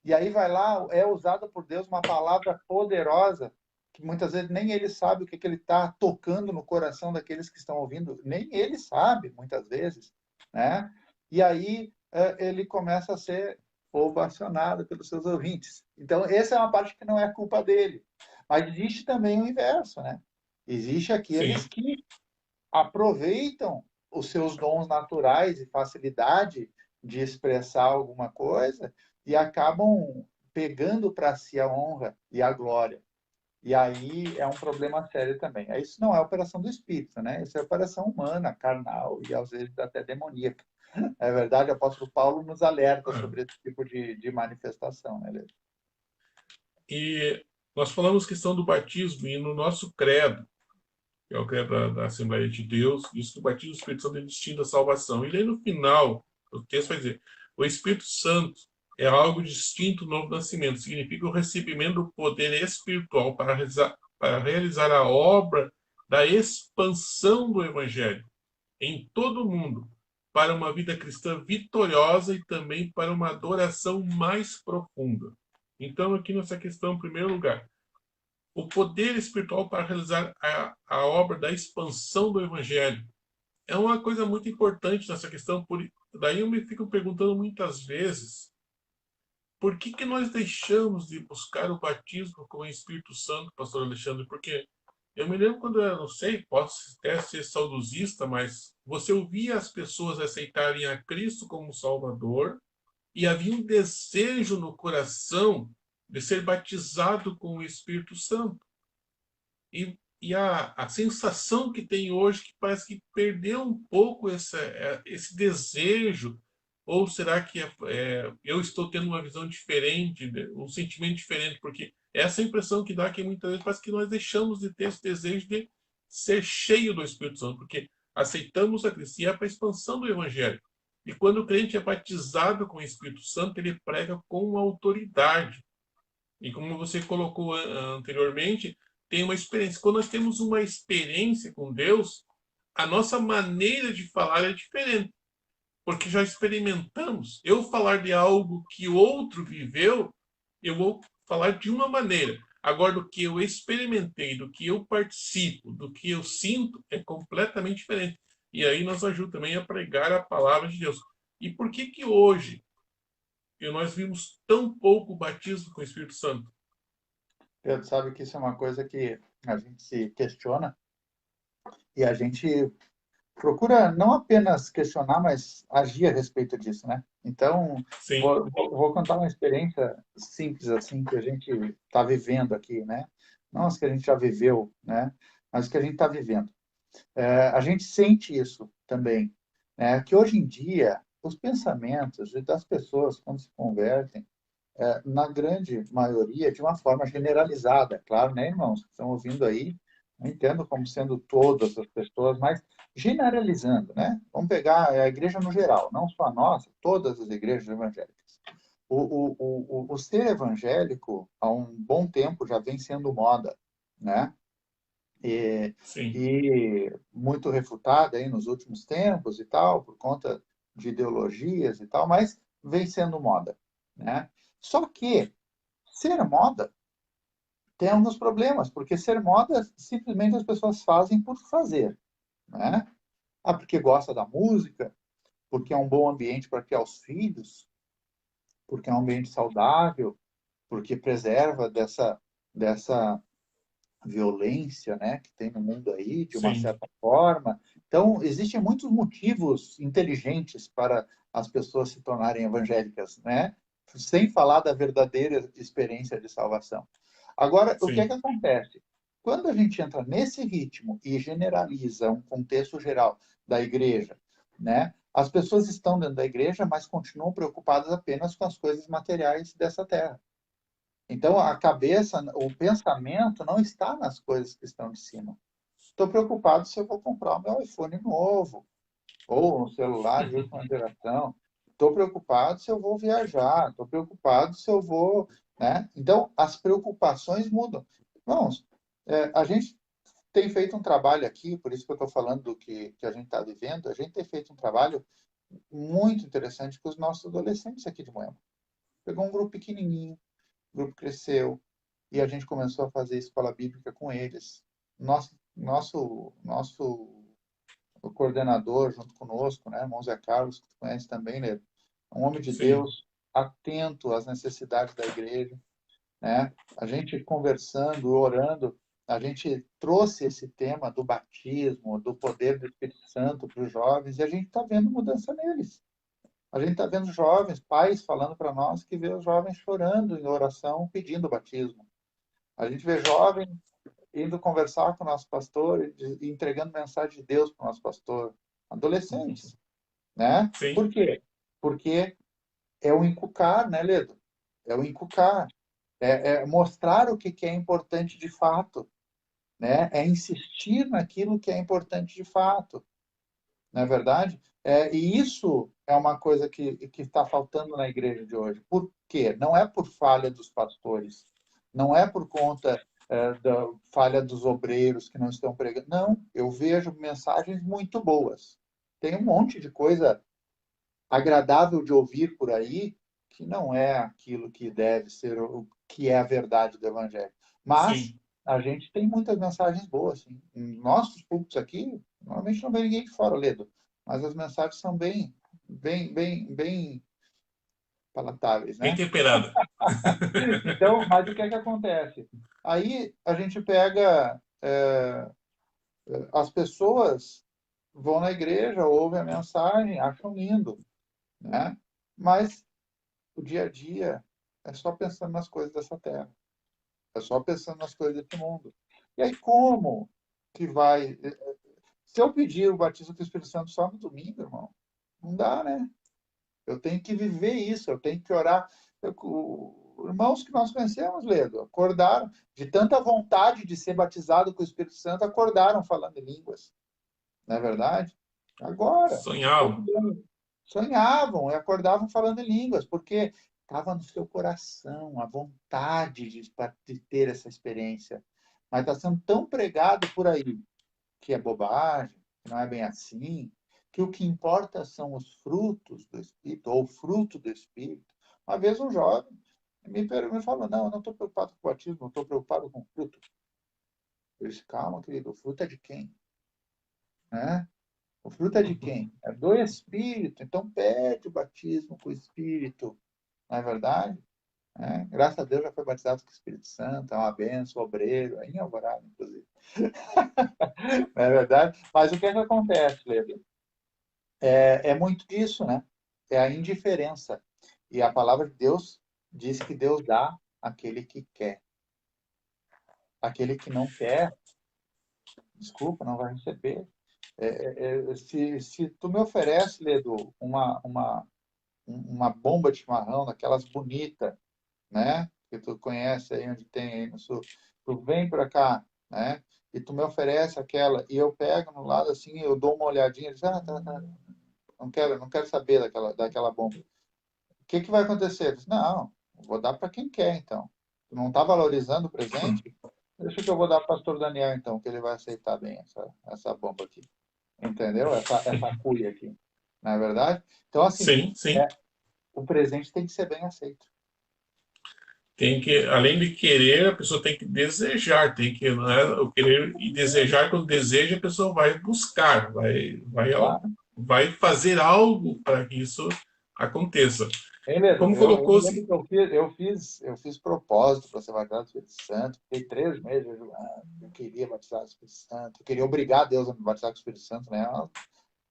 E aí vai lá, é usada por Deus uma palavra poderosa, que muitas vezes nem ele sabe o que ele está tocando no coração daqueles que estão ouvindo, nem ele sabe, muitas vezes, né? E aí ele começa a ser ovacionado pelos seus ouvintes. Então, essa é uma parte que não é culpa dele. Mas existe também o inverso, né? Existe aqueles sim. que aproveitam os seus dons naturais e facilidade de expressar alguma coisa e acabam pegando para si a honra e a glória. E aí é um problema sério também. Isso não é operação do espírito, né? Isso é operação humana, carnal e às vezes até demoníaca. É verdade, o apóstolo Paulo nos alerta Ah, sobre esse tipo de manifestação, né, Leandro? e nós falamos questão do batismo e no nosso credo, que é o credo da Assembleia de Deus, diz que o batismo do Espírito Santo é distinto da salvação. E daí no final, o texto vai dizer, o Espírito Santo é algo distinto do novo nascimento, significa o recebimento do poder espiritual para realizar a obra da expansão do Evangelho em todo o mundo, para uma vida cristã vitoriosa e também para uma adoração mais profunda. Então, aqui nessa questão, em primeiro lugar, o poder espiritual para realizar a obra da expansão do Evangelho. É uma coisa muito importante nessa questão. Daí eu me fico perguntando muitas vezes por que nós deixamos de buscar o batismo com o Espírito Santo, pastor Alexandre? Porque eu me lembro quando eu não sei, posso até ser saudosista, mas você ouvia as pessoas aceitarem a Cristo como Salvador e havia um desejo no coração de ser batizado com o Espírito Santo. E a sensação que tem hoje que parece que perdeu um pouco esse desejo, ou será que eu estou tendo uma visão diferente, né, um sentimento diferente? Porque essa impressão que dá que muitas vezes parece que nós deixamos de ter esse desejo de ser cheio do Espírito Santo, porque aceitamos a Cristo e é para a expansão do Evangelho. E quando o crente é batizado com o Espírito Santo, ele prega com autoridade. E como você colocou anteriormente, tem uma experiência. Quando nós temos uma experiência com Deus, a nossa maneira de falar é diferente, porque já experimentamos. Eu falar de algo que outro viveu, eu vou falar de uma maneira. Agora, do que eu experimentei, do que eu participo, do que eu sinto, é completamente diferente. E aí nos ajuda também a pregar a palavra de Deus. E por que que hoje nós vimos tão pouco batismo com o Espírito Santo? Pedro, sabe que isso é uma coisa que a gente se questiona e a gente procura não apenas questionar, mas agir a respeito disso, né? Então, Sim, vou contar uma experiência simples assim que a gente está vivendo aqui, né? Não as que a gente já viveu, né? Mas que a gente está vivendo. A gente sente isso também, né? Que hoje em dia os pensamentos das pessoas quando se convertem, na grande maioria, de uma forma generalizada, é claro, né, irmãos, que estão ouvindo aí, não entendo como sendo todas as pessoas, mas generalizando, né? Vamos pegar a igreja no geral, não só a nossa, todas as igrejas evangélicas. O ser evangélico, há um bom tempo, já vem sendo moda, né? E, sim, e muito refutada aí nos últimos tempos e tal, por conta de ideologias e tal, mas vem sendo moda, né? Só que ser moda tem alguns problemas, porque ser moda simplesmente as pessoas fazem por fazer, né? Ah, porque gosta da música, porque é um bom ambiente para criar os filhos, porque é um ambiente saudável, porque preserva dessa violência, né, que tem no mundo aí, de uma sim, certa forma. Então, existem muitos motivos inteligentes para as pessoas se tornarem evangélicas, né? Sem falar da verdadeira experiência de salvação. Agora, o que é que sim, acontece? Quando a gente entra nesse ritmo e generaliza um contexto geral da igreja, né? As pessoas estão dentro da igreja, mas continuam preocupadas apenas com as coisas materiais dessa terra. Então, a cabeça, o pensamento não está nas coisas que estão de cima. Estou preocupado se eu vou comprar o meu iPhone novo ou um celular de última geração. Estou preocupado se eu vou viajar. Estou preocupado se eu vou, né? Então, as preocupações mudam. Vamos, a gente tem feito um trabalho aqui, por isso que eu estou falando do que a gente está vivendo. A gente tem feito um trabalho muito interessante com os nossos adolescentes aqui de Moema. Pegou um grupo pequenininho, o grupo cresceu, e a gente começou a fazer escola bíblica com eles. Nosso coordenador junto conosco, né, irmão Zé Carlos, que tu conhece também, né, um homem de sim, Deus, atento às necessidades da igreja, né? A gente conversando, orando, a gente trouxe esse tema do batismo, do poder do Espírito Santo para os jovens, e a gente está vendo mudança neles. A gente está vendo jovens, pais falando para nós que vê os jovens chorando em oração, pedindo o batismo. A gente vê jovem indo conversar com o nosso pastor e entregando mensagem de Deus para o nosso pastor. Adolescentes, né? sim, Por quê? Porque é o encucar, né, Ledo? É o encucar. É mostrar o que é importante de fato, né? É insistir naquilo que é importante de fato, não é verdade? E isso é uma coisa que está faltando na igreja de hoje. Por quê? Não é por falha dos pastores, não é por conta da falha dos obreiros que não estão pregando. Não, eu vejo mensagens muito boas. Tem um monte de coisa agradável de ouvir por aí que não é aquilo que deve ser o que é a verdade do evangelho. Mas sim. a gente tem muitas mensagens boas, sim. Em nossos púlpitos aqui, normalmente não vem ninguém de fora, Ledo, mas as mensagens são bem palatáveis, Bem né? temperada. Então, mas o que é que acontece? Aí a gente pega as pessoas vão na igreja, ouvem a mensagem, acham lindo, né? Mas o dia a dia é só pensando nas coisas dessa terra, é só pensando nas coisas desse mundo. E aí, como que vai... Se eu pedir o batismo com o Espírito Santo só no domingo, irmão, não dá, né? Eu tenho que viver isso, eu tenho que orar. Irmãos que nós conhecemos, Ledo, acordaram de tanta vontade de ser batizado com o Espírito Santo, acordaram falando em línguas, não é verdade? Agora, Sonhava. sonhavam e acordavam falando em línguas, porque estava no seu coração a vontade de ter essa experiência. Mas está sendo tão pregado por aí que é bobagem, que não é bem assim, que o que importa são os frutos do Espírito, ou o fruto do Espírito. Uma vez um jovem me falou, não, eu não estou preocupado com o batismo, eu estou preocupado com o fruto. Eu disse, calma, querido, o fruto é de quem? Né? O fruto é de quem? É do Espírito. Então pede o batismo com o Espírito. Não é verdade? É, graças a Deus já foi batizado com o Espírito Santo, é uma benção, obreiro, aí em Alvorada, inclusive. Não é verdade? Mas o que é que acontece, Leandro? É muito disso, né? É a indiferença. E a palavra de Deus diz que Deus dá àquele que quer. Aquele que não quer, desculpa, não vai receber. Se tu me oferece, Ledo, uma bomba de chimarrão, daquelas bonitas, né? Que tu conhece aí onde tem aí no sul, tu vem para cá, né? E tu me oferece aquela, e eu pego no lado assim, eu dou uma olhadinha, e diz, tá, não quero saber daquela bomba. O que que vai acontecer? Eu disse, não, vou dar para quem quer, então. Tu não está valorizando o presente? Deixa que eu vou dar para o pastor Daniel, então, que ele vai aceitar bem essa bomba aqui. Entendeu? Essa cuia aqui. Não é verdade? Então, assim, Sim, sim. o presente tem que ser bem aceito. Tem que, além de querer, a pessoa tem que desejar, tem que, não é, o querer e desejar, quando deseja, a pessoa vai buscar, Claro. vai fazer algo para que isso aconteça. Hein, Ledo? Como Eu colocou, me lembro que eu fiz propósito para ser batizado do Espírito Santo. Fiquei 3 meses jejuando. Eu queria batizar o Espírito Santo. Eu queria obrigar Deus a me batizar com o Espírito Santo, né?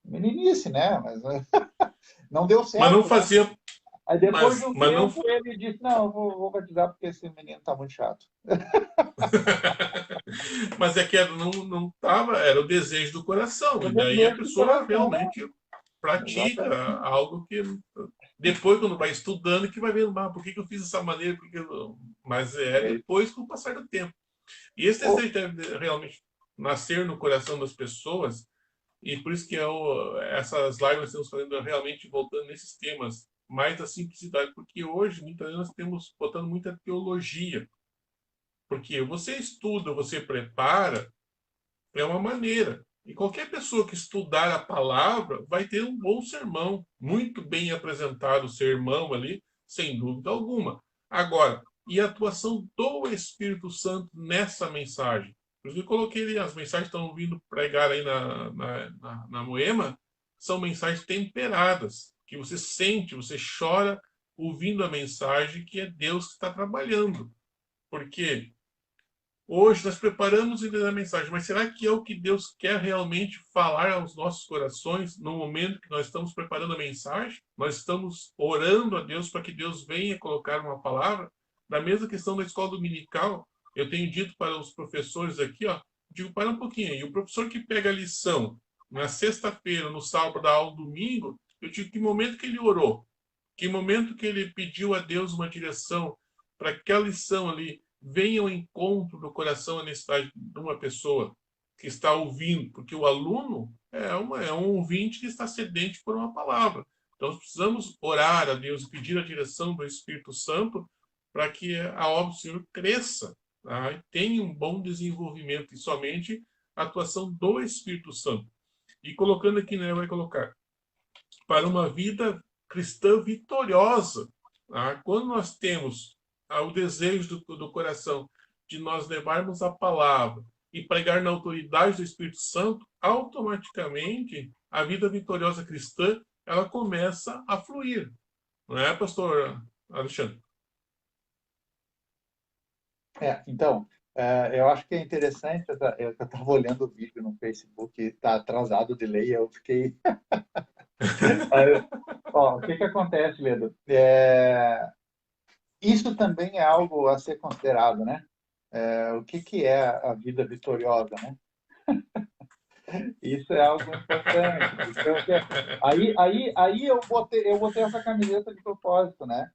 Meninice, né? Mas não deu mas não certo, né? fazia, Aí depois de um mas não, tempo ele disse, não, eu vou batizar porque esse menino tá muito chato. mas é que não tava, era o desejo do coração, Eu e daí a desejo do pessoa coração. realmente pratica Exatamente. algo que depois, quando vai estudando, que vai vendo, por que eu fiz dessa maneira, mas é É isso. depois com o passar do tempo. E esse Ô, desejo deve realmente nascer no coração das pessoas, e por isso que essas lives nós estamos fazendo realmente voltando nesses temas mais da simplicidade, porque hoje muitas vezes nós temos botando muita teologia, porque você estuda, você prepara, é uma maneira. E qualquer pessoa que estudar a palavra vai ter um bom sermão, muito bem apresentado o sermão ali, sem dúvida alguma. Agora, e a atuação do Espírito Santo nessa mensagem? Por isso que eu coloquei ali, as mensagens que estão vindo pregar aí na Moema, são mensagens temperadas, que você sente, você chora ouvindo a mensagem que é Deus que está trabalhando. Porque hoje nós preparamos a mensagem, mas será que é o que Deus quer realmente falar aos nossos corações no momento que nós estamos preparando a mensagem? Nós estamos orando a Deus para que Deus venha colocar uma palavra? Na mesma questão da escola dominical, eu tenho dito para os professores aqui, ó, digo, para um pouquinho, e o professor que pega a lição na sexta-feira, no sábado, da aula, no domingo, eu digo que momento que ele orou, que momento que ele pediu a Deus uma direção para aquela lição ali venha ao encontro do coração a necessidade de uma pessoa que está ouvindo, porque o aluno é um ouvinte que está sedente por uma palavra. Então, nós precisamos orar a Deus e pedir a direção do Espírito Santo para que a obra do Senhor cresça, tá? E tenha um bom desenvolvimento, e somente a atuação do Espírito Santo. E colocando aqui, né, vai colocar, para uma vida cristã vitoriosa. Tá? Quando nós temos o desejo do coração de nós levarmos a palavra e pregar na autoridade do Espírito Santo, automaticamente a vida vitoriosa cristã ela começa a fluir. Não é, pastor Alexandre? então, eu acho que é interessante, eu estava olhando o vídeo no Facebook, está atrasado o delay, eu fiquei... Ó, o que que acontece, Ledo? Isso também é algo a ser considerado, né? O que que é a vida vitoriosa, né? Isso é algo importante. Então, aí eu botei essa camiseta de propósito, né?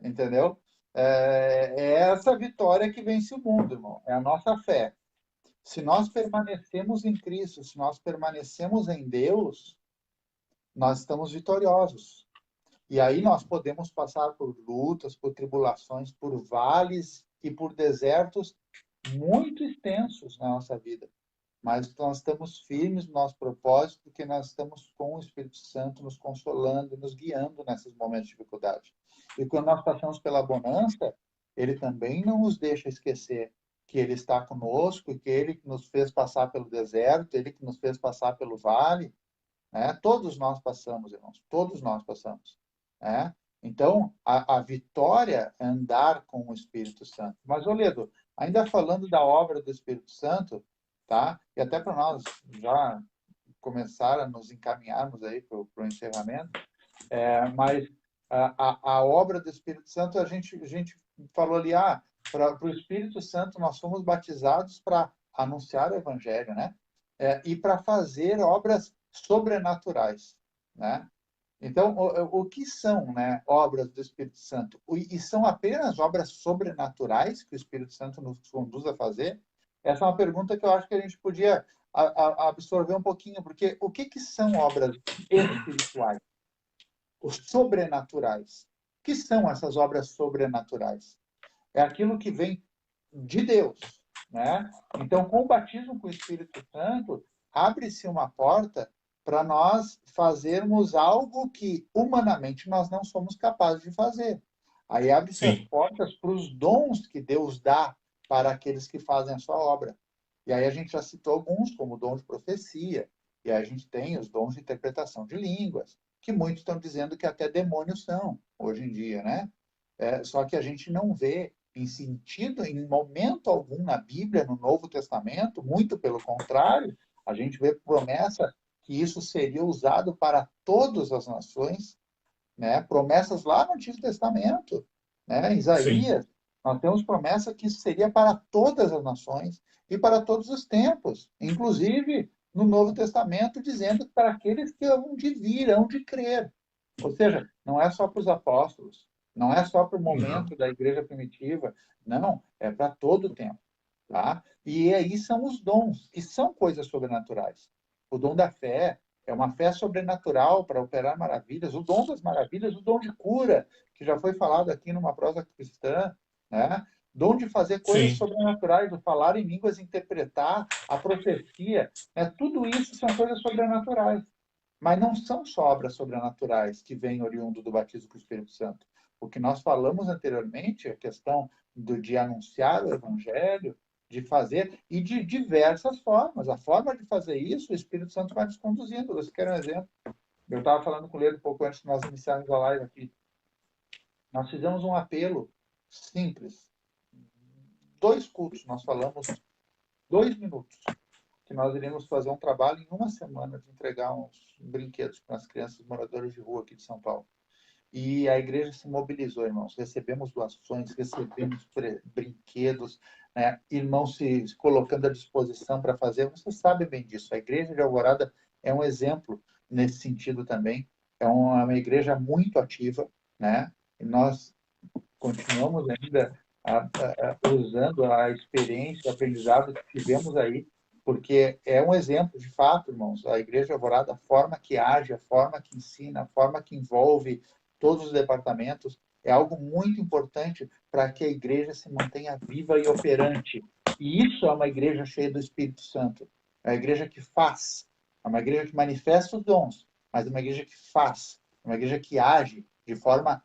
Entendeu? É essa vitória que vence o mundo, irmão. É a nossa fé. Se nós permanecemos em Cristo, se nós permanecemos em Deus, nós estamos vitoriosos. E aí nós podemos passar por lutas, por tribulações, por vales e por desertos muito extensos na nossa vida. Mas nós estamos firmes no nosso propósito, porque nós estamos com o Espírito Santo nos consolando, nos guiando nesses momentos de dificuldade. E quando nós passamos pela bonança, ele também não nos deixa esquecer que ele está conosco e que ele que nos fez passar pelo deserto, ele que nos fez passar pelo vale, né? Todos nós passamos, irmãos, todos nós passamos, né? Então, a vitória é andar com o Espírito Santo. Mas, Oledo, ainda falando da obra do Espírito Santo, tá? E até para nós já começar a nos encaminharmos aí para o encerramento, mas a obra do Espírito Santo, a gente falou ali, para o Espírito Santo nós fomos batizados para anunciar o Evangelho, né? E para fazer obras sobrenaturais, né? Então, o que são, né, obras do Espírito Santo? E são apenas obras sobrenaturais que o Espírito Santo nos conduz a fazer? Essa é uma pergunta que eu acho que a gente podia absorver um pouquinho, porque o que, que são obras espirituais? Os sobrenaturais. O que são essas obras sobrenaturais? É aquilo que vem de Deus, né? Então, com o batismo com o Espírito Santo, abre-se uma porta para nós fazermos algo que humanamente nós não somos capazes de fazer. Aí abre-se as Sim, portas para os dons que Deus dá para aqueles que fazem a sua obra. E aí a gente já citou alguns, como o dom de profecia, e aí a gente tem os dons de interpretação de línguas, que muitos estão dizendo que até demônios são, hoje em dia, né? Só que a gente não vê em sentido, em momento algum na Bíblia, no Novo Testamento, muito pelo contrário, a gente vê promessa que isso seria usado para todas as nações, né? Promessas lá no Antigo Testamento, né? Em sim, Isaías, nós temos promessa que isso seria para todas as nações e para todos os tempos, inclusive no Novo Testamento, dizendo que para aqueles que hão de vir, hão de crer. Ou seja, não é só para os apóstolos, não é só para o não, momento da igreja primitiva, não, é para todo o tempo. Tá? E aí são os dons, que são coisas sobrenaturais. O dom da fé é uma fé sobrenatural para operar maravilhas, o dom das maravilhas, o dom de cura, que já foi falado aqui numa prosa cristã, né? Dom de fazer coisas sim, sobrenaturais, o falar em línguas, interpretar, a profecia, né? Tudo isso são coisas sobrenaturais. Mas não são só obras sobrenaturais que vêm oriundo do batismo com o Espírito Santo. O que nós falamos anteriormente, a questão de anunciar o Evangelho, de fazer, e de diversas formas. A forma de fazer isso, o Espírito Santo vai nos conduzindo. Você quer um exemplo? Eu estava falando com o Leandro um pouco antes de nós iniciarmos a live aqui. Nós fizemos um apelo simples. 2 cultos, nós falamos 2 minutos, que nós iríamos fazer um trabalho em uma semana de entregar uns brinquedos para as crianças moradoras de rua aqui de São Paulo. E a igreja se mobilizou, irmãos. Recebemos doações, recebemos brinquedos, né? Irmãos se colocando à disposição para fazer. Você sabe bem disso. A igreja de Alvorada é um exemplo nesse sentido também. É uma igreja muito ativa, né? E nós continuamos ainda usando a experiência, o aprendizado que tivemos aí, porque é um exemplo, de fato, irmãos, a Igreja Alvorada, a forma que age, a forma que ensina, a forma que envolve todos os departamentos, é algo muito importante para que a igreja se mantenha viva e operante. E isso é uma igreja cheia do Espírito Santo. É uma igreja que faz, é uma igreja que manifesta os dons, mas é uma igreja que faz, é uma igreja que age de forma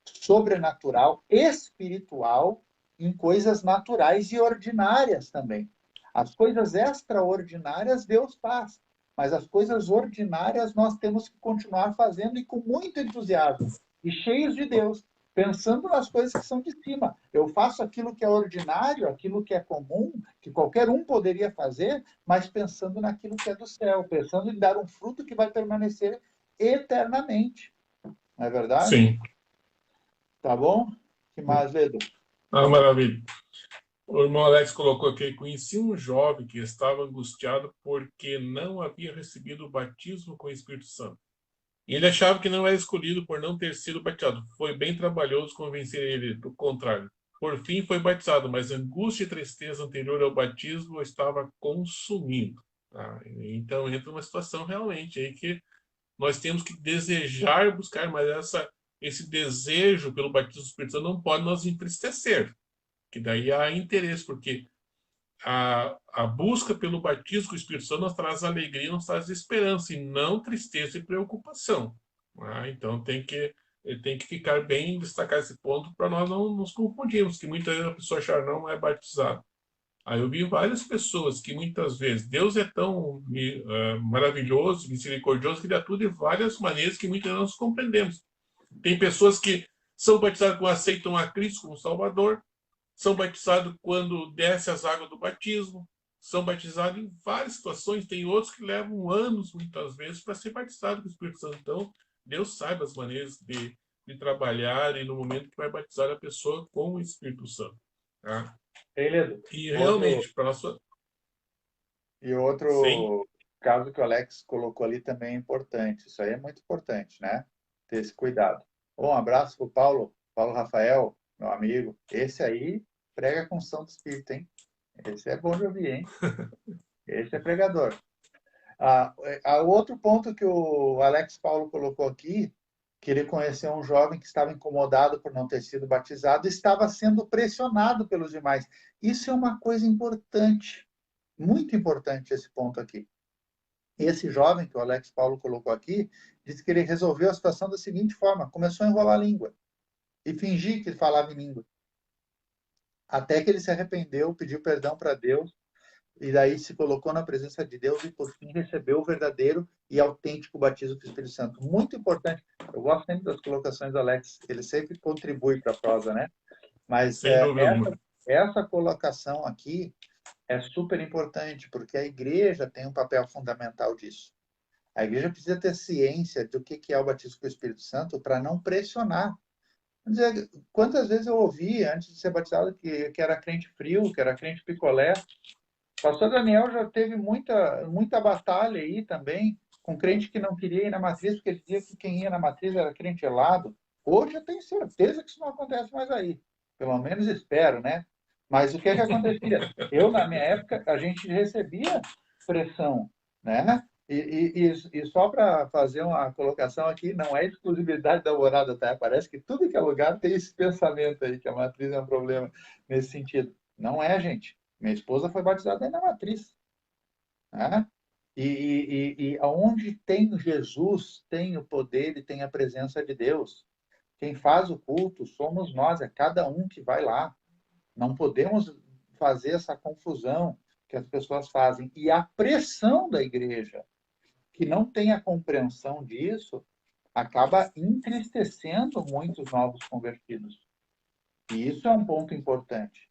sobrenatural, espiritual, em coisas naturais e ordinárias também. As coisas extraordinárias Deus faz, mas as coisas ordinárias nós temos que continuar fazendo e com muito entusiasmo e cheios de Deus, pensando nas coisas que são de cima. Eu faço aquilo que é ordinário, aquilo que é comum, que qualquer um poderia fazer, mas pensando naquilo que é do céu, pensando em dar um fruto que vai permanecer eternamente. Não é verdade? sim. Tá bom? Que mais, Ledo? Ah, maravilha. O irmão Alex colocou aqui: conheci um jovem que estava angustiado porque não havia recebido o batismo com o Espírito Santo. E ele achava que não era escolhido por não ter sido batizado. Foi bem trabalhoso convencer ele do contrário. Por fim, foi batizado, mas a angústia e tristeza anterior ao batismo o estava consumindo. Tá? Então entra uma situação realmente aí que nós temos que desejar buscar, mas esse desejo pelo batismo do Espírito Santo não pode nos entristecer, que daí há interesse, porque a busca pelo batismo com o Espírito Santo nos traz alegria, nos traz esperança, e não tristeza e preocupação. Então tem que ficar bem, destacar esse ponto para nós não nos confundirmos, que muitas vezes a pessoa achar não é batizada. Aí eu vi várias pessoas que muitas vezes Deus é tão maravilhoso, misericordioso, que ele atua de várias maneiras que muitas vezes nós compreendemos. Tem pessoas que são batizadas quando aceitam a Cristo como Salvador, são batizados quando desce as águas do batismo, são batizados em várias situações. Tem outros que levam anos, muitas vezes, para ser batizado com o Espírito Santo. Então, Deus sabe as maneiras de trabalhar e no momento que vai batizar a pessoa com o Espírito Santo. Tá? Beleza. E Outro, realmente, para nossa. e Sim, outro caso que o Alex colocou ali também é importante. Isso aí é muito importante, né? Ter esse cuidado. Um abraço para o Paulo, Paulo Rafael, meu amigo. Esse aí prega com São do Espírito, hein? Esse é bom de ouvir, hein? Esse é pregador. O outro ponto que o Alex Paulo colocou aqui, que ele conheceu um jovem que estava incomodado por não ter sido batizado e estava sendo pressionado pelos demais. Isso é uma coisa importante, muito importante esse ponto aqui. Esse jovem que o Alex Paulo colocou aqui, disse que ele resolveu a situação da seguinte forma: começou a enrolar a língua e fingir que falava em língua. Até que ele se arrependeu, pediu perdão para Deus e daí se colocou na presença de Deus e por fim recebeu o verdadeiro e autêntico batismo do Espírito Santo. Muito importante. Eu gosto sempre das colocações do Alex, ele sempre contribui para a prosa, né? Mas sem dúvida alguma. essa colocação aqui é super importante, porque a igreja tem um papel fundamental disso. A igreja precisa ter ciência do que é o batismo com o Espírito Santo para não pressionar. Quer dizer, quantas vezes eu ouvi antes de ser batizado que era crente frio, que era crente picolé. O pastor Daniel já teve muita batalha aí também com crente que não queria ir na matriz, porque ele dizia que quem ia na matriz era crente helado. Hoje eu tenho certeza que isso não acontece mais aí. Pelo menos espero, né? Mas o que é que acontecia? Eu, na minha época, a gente recebia pressão, né? E só para fazer uma colocação aqui, não é exclusividade da morada, tá? Parece que tudo que é lugar tem esse pensamento aí, que a matriz é um problema nesse sentido. Não é, gente. Minha esposa foi batizada aí na matriz, né? E onde tem Jesus, tem o poder e tem a presença de Deus. Quem faz o culto somos nós, é cada um que vai lá. Não podemos fazer essa confusão que as pessoas fazem. E a pressão da igreja, que não tem a compreensão disso, acaba entristecendo muitos novos convertidos. E isso é um ponto importante.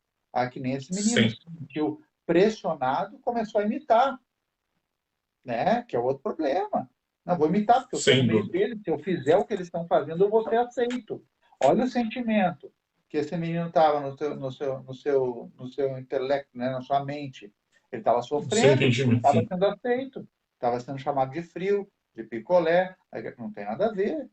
Que nem esse menino Sim, se sentiu pressionado, começou a imitar, né? Que é outro problema. Não vou imitar, porque eu estou no sem meio dúvida. deles. Se eu fizer o que eles estão fazendo, eu vou ser aceito. Olha o sentimento que esse menino estava no seu intelecto, né? Na sua mente. Ele estava Sem sofrendo, porque ele entendimento, estava sim. sendo aceito. Estava sendo chamado de frio, de picolé. Não tem nada a ver.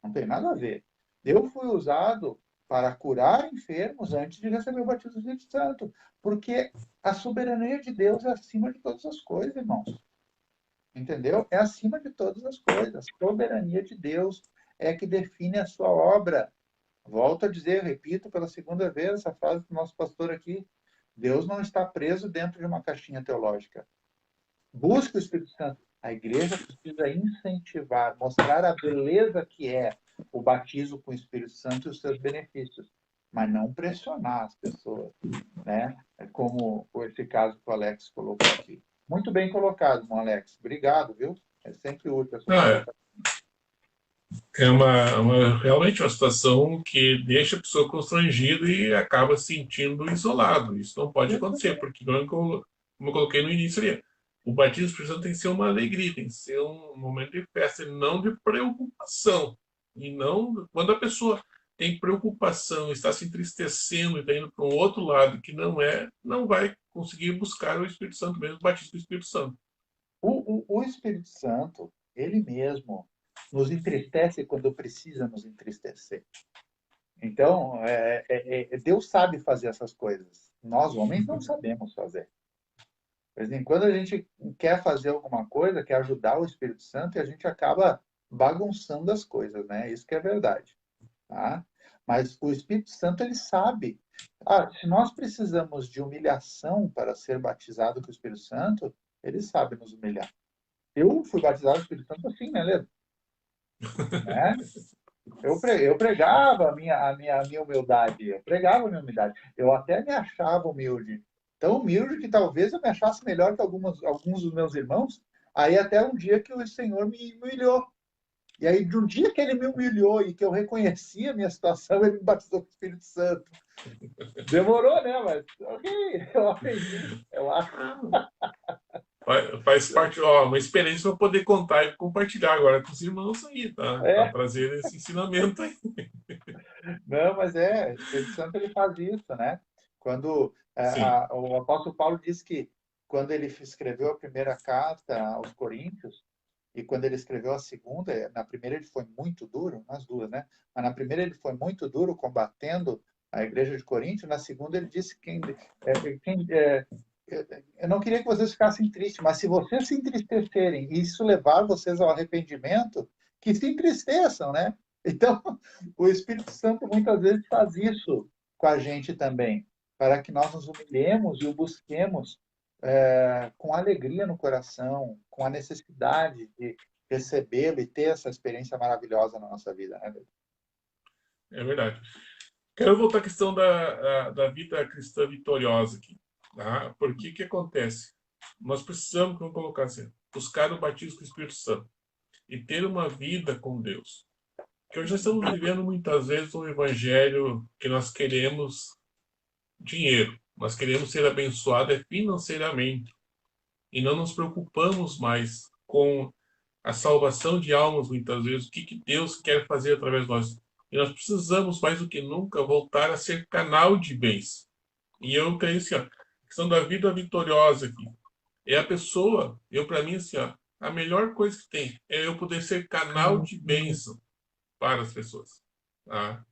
Não tem nada a ver. Eu fui usado para curar enfermos antes de receber o batismo do Espírito Santo, porque a soberania de Deus é acima de todas as coisas, irmãos. Entendeu? É acima de todas as coisas. A soberania de Deus é que define a sua obra. Volto a dizer, repito pela segunda vez essa frase do nosso pastor aqui. Deus não está preso dentro de uma caixinha teológica. Busque o Espírito Santo. A igreja precisa incentivar, mostrar a beleza que é o batismo com o Espírito Santo e os seus benefícios, mas não pressionar as pessoas, né? Como esse caso que o Alex colocou aqui. Muito bem colocado, irmão Alex. Obrigado, viu? É sempre útil a sua Não, é, colocação. é realmente uma situação que deixa a pessoa constrangida e acaba se sentindo isolado. Isso não pode acontecer, porque, como eu coloquei no início ali, o batismo precisa tem que ser uma alegria, tem que ser um momento de festa, e não de preocupação. E não quando a pessoa tem preocupação, está se entristecendo e está indo para um outro lado que não é, não vai conseguir buscar o Espírito Santo mesmo, o batismo do Espírito Santo. O Espírito Santo, ele mesmo, nos entristece quando precisa nos entristecer. Então, Deus sabe fazer essas coisas. Nós, homens, não sabemos fazer. De vez em quando a gente quer fazer alguma coisa, quer ajudar o Espírito Santo e a gente acaba bagunçando as coisas, né? Isso que é verdade, tá? Mas o Espírito Santo, ele sabe. Ah, se nós precisamos de humilhação para ser batizado com o Espírito Santo, ele sabe nos humilhar. Eu fui batizado com o Espírito Santo assim, né, Leandro? Né? Eu pregava a minha humildade, eu pregava a minha humildade. Eu até me achava humilde. Tão humilde que talvez eu me achasse melhor que alguns dos meus irmãos. Aí até um dia que o Senhor me humilhou. E aí, de um dia que ele me humilhou e que eu reconheci a minha situação, ele me batizou com o Espírito Santo. Demorou, né? Mas, ok, eu aprendi, eu acho. Faz parte, ó, uma experiência para poder contar e compartilhar agora com os irmãos aí, tá? Para É, trazer esse ensinamento aí. não, mas o Espírito Santo ele faz isso, né? Quando Sim, o apóstolo Paulo diz que quando ele escreveu a primeira carta aos Coríntios e quando ele escreveu a segunda, na primeira ele foi muito duro, nas duas, né? Mas na primeira ele foi muito duro combatendo a igreja de Corinto, na segunda ele disse eu não queria que vocês ficassem tristes, mas se vocês se entristecerem e isso levar vocês ao arrependimento, que se entristeçam, né? Então, o Espírito Santo muitas vezes faz isso com a gente também, para que nós nos humilhemos e o busquemos com alegria no coração, com a necessidade de recebê-lo e ter essa experiência maravilhosa na nossa vida, né? é verdade. Quero voltar à questão da vida cristã vitoriosa aqui. Tá? Por que que acontece? Nós precisamos, vamos colocar assim, buscar o batismo com o Espírito Santo e ter uma vida com Deus. Porque hoje nós estamos vivendo muitas vezes um evangelho que nós queremos dinheiro, nós queremos ser abençoados financeiramente e não nos preocupamos mais com a salvação de almas, muitas vezes, o que, que Deus quer fazer através de nós. E nós precisamos, mais do que nunca, voltar a ser canal de bens. E eu creio assim, ó, a questão da vida vitoriosa aqui. É a pessoa, eu para mim, assim, ó, a melhor coisa que tem é eu poder ser canal de bênção para as pessoas. Tá?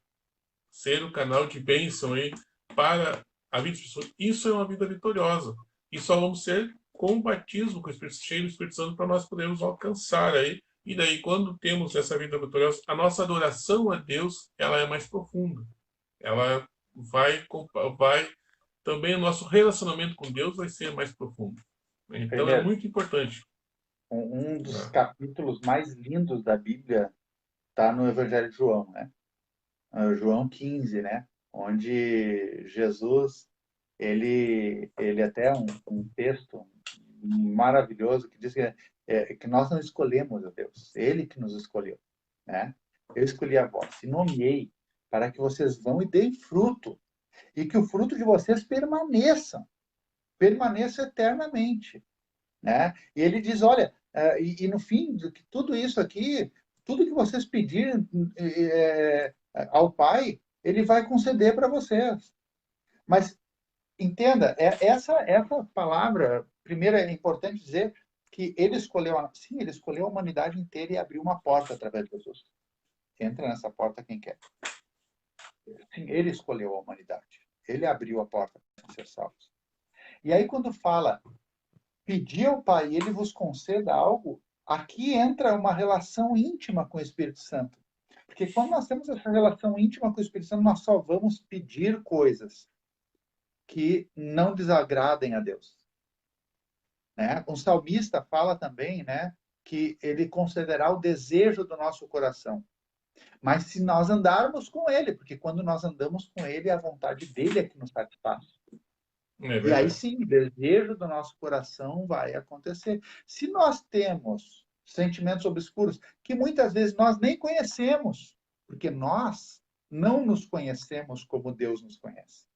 Ser o canal de bênção aí para a vida das pessoas. Isso é uma vida vitoriosa. E só vamos ser com o batismo, com o Espírito cheio do Espírito Santo, para nós podermos alcançar aí. E daí, quando temos essa vida vitoriosa, a nossa adoração a Deus, ela é mais profunda. Ela vai também o nosso relacionamento com Deus vai ser mais profundo. Então é Primeiro, muito importante. um dos Né? capítulos mais lindos da Bíblia está no Evangelho de João, né? João 15, né? Onde Jesus, ele até um texto maravilhoso que diz que nós não escolhemos a Deus, Ele que nos escolheu, né? Eu escolhi a vós e nomeei para que vocês vão e deem fruto e que o fruto de vocês permaneça eternamente, né? E ele diz, olha, e no fim de tudo isso aqui, tudo que vocês pedirem ao Pai, ele vai conceder para vocês. Mas entenda, essa palavra, primeiro é importante dizer que ele escolheu, sim, ele escolheu a humanidade inteira e abriu uma porta através de Jesus. Entra nessa porta quem quer. Sim, ele escolheu a humanidade. Ele abriu a porta para ser salvos. E aí quando fala pedir ao Pai e ele vos conceda algo, aqui entra uma relação íntima com o Espírito Santo. Porque quando nós temos essa relação íntima com o Espírito Santo, nós só vamos pedir coisas que não desagradem a Deus. Né? Um salmista fala também, né, que ele concederá o desejo do nosso coração. Mas se nós andarmos com ele, porque quando nós andamos com ele, a vontade dele é que nos satisfaz. É E aí verdade. sim, o desejo do nosso coração vai acontecer. Se nós temos sentimentos obscuros que muitas vezes nós nem conhecemos, porque nós não nos conhecemos como Deus nos conhece.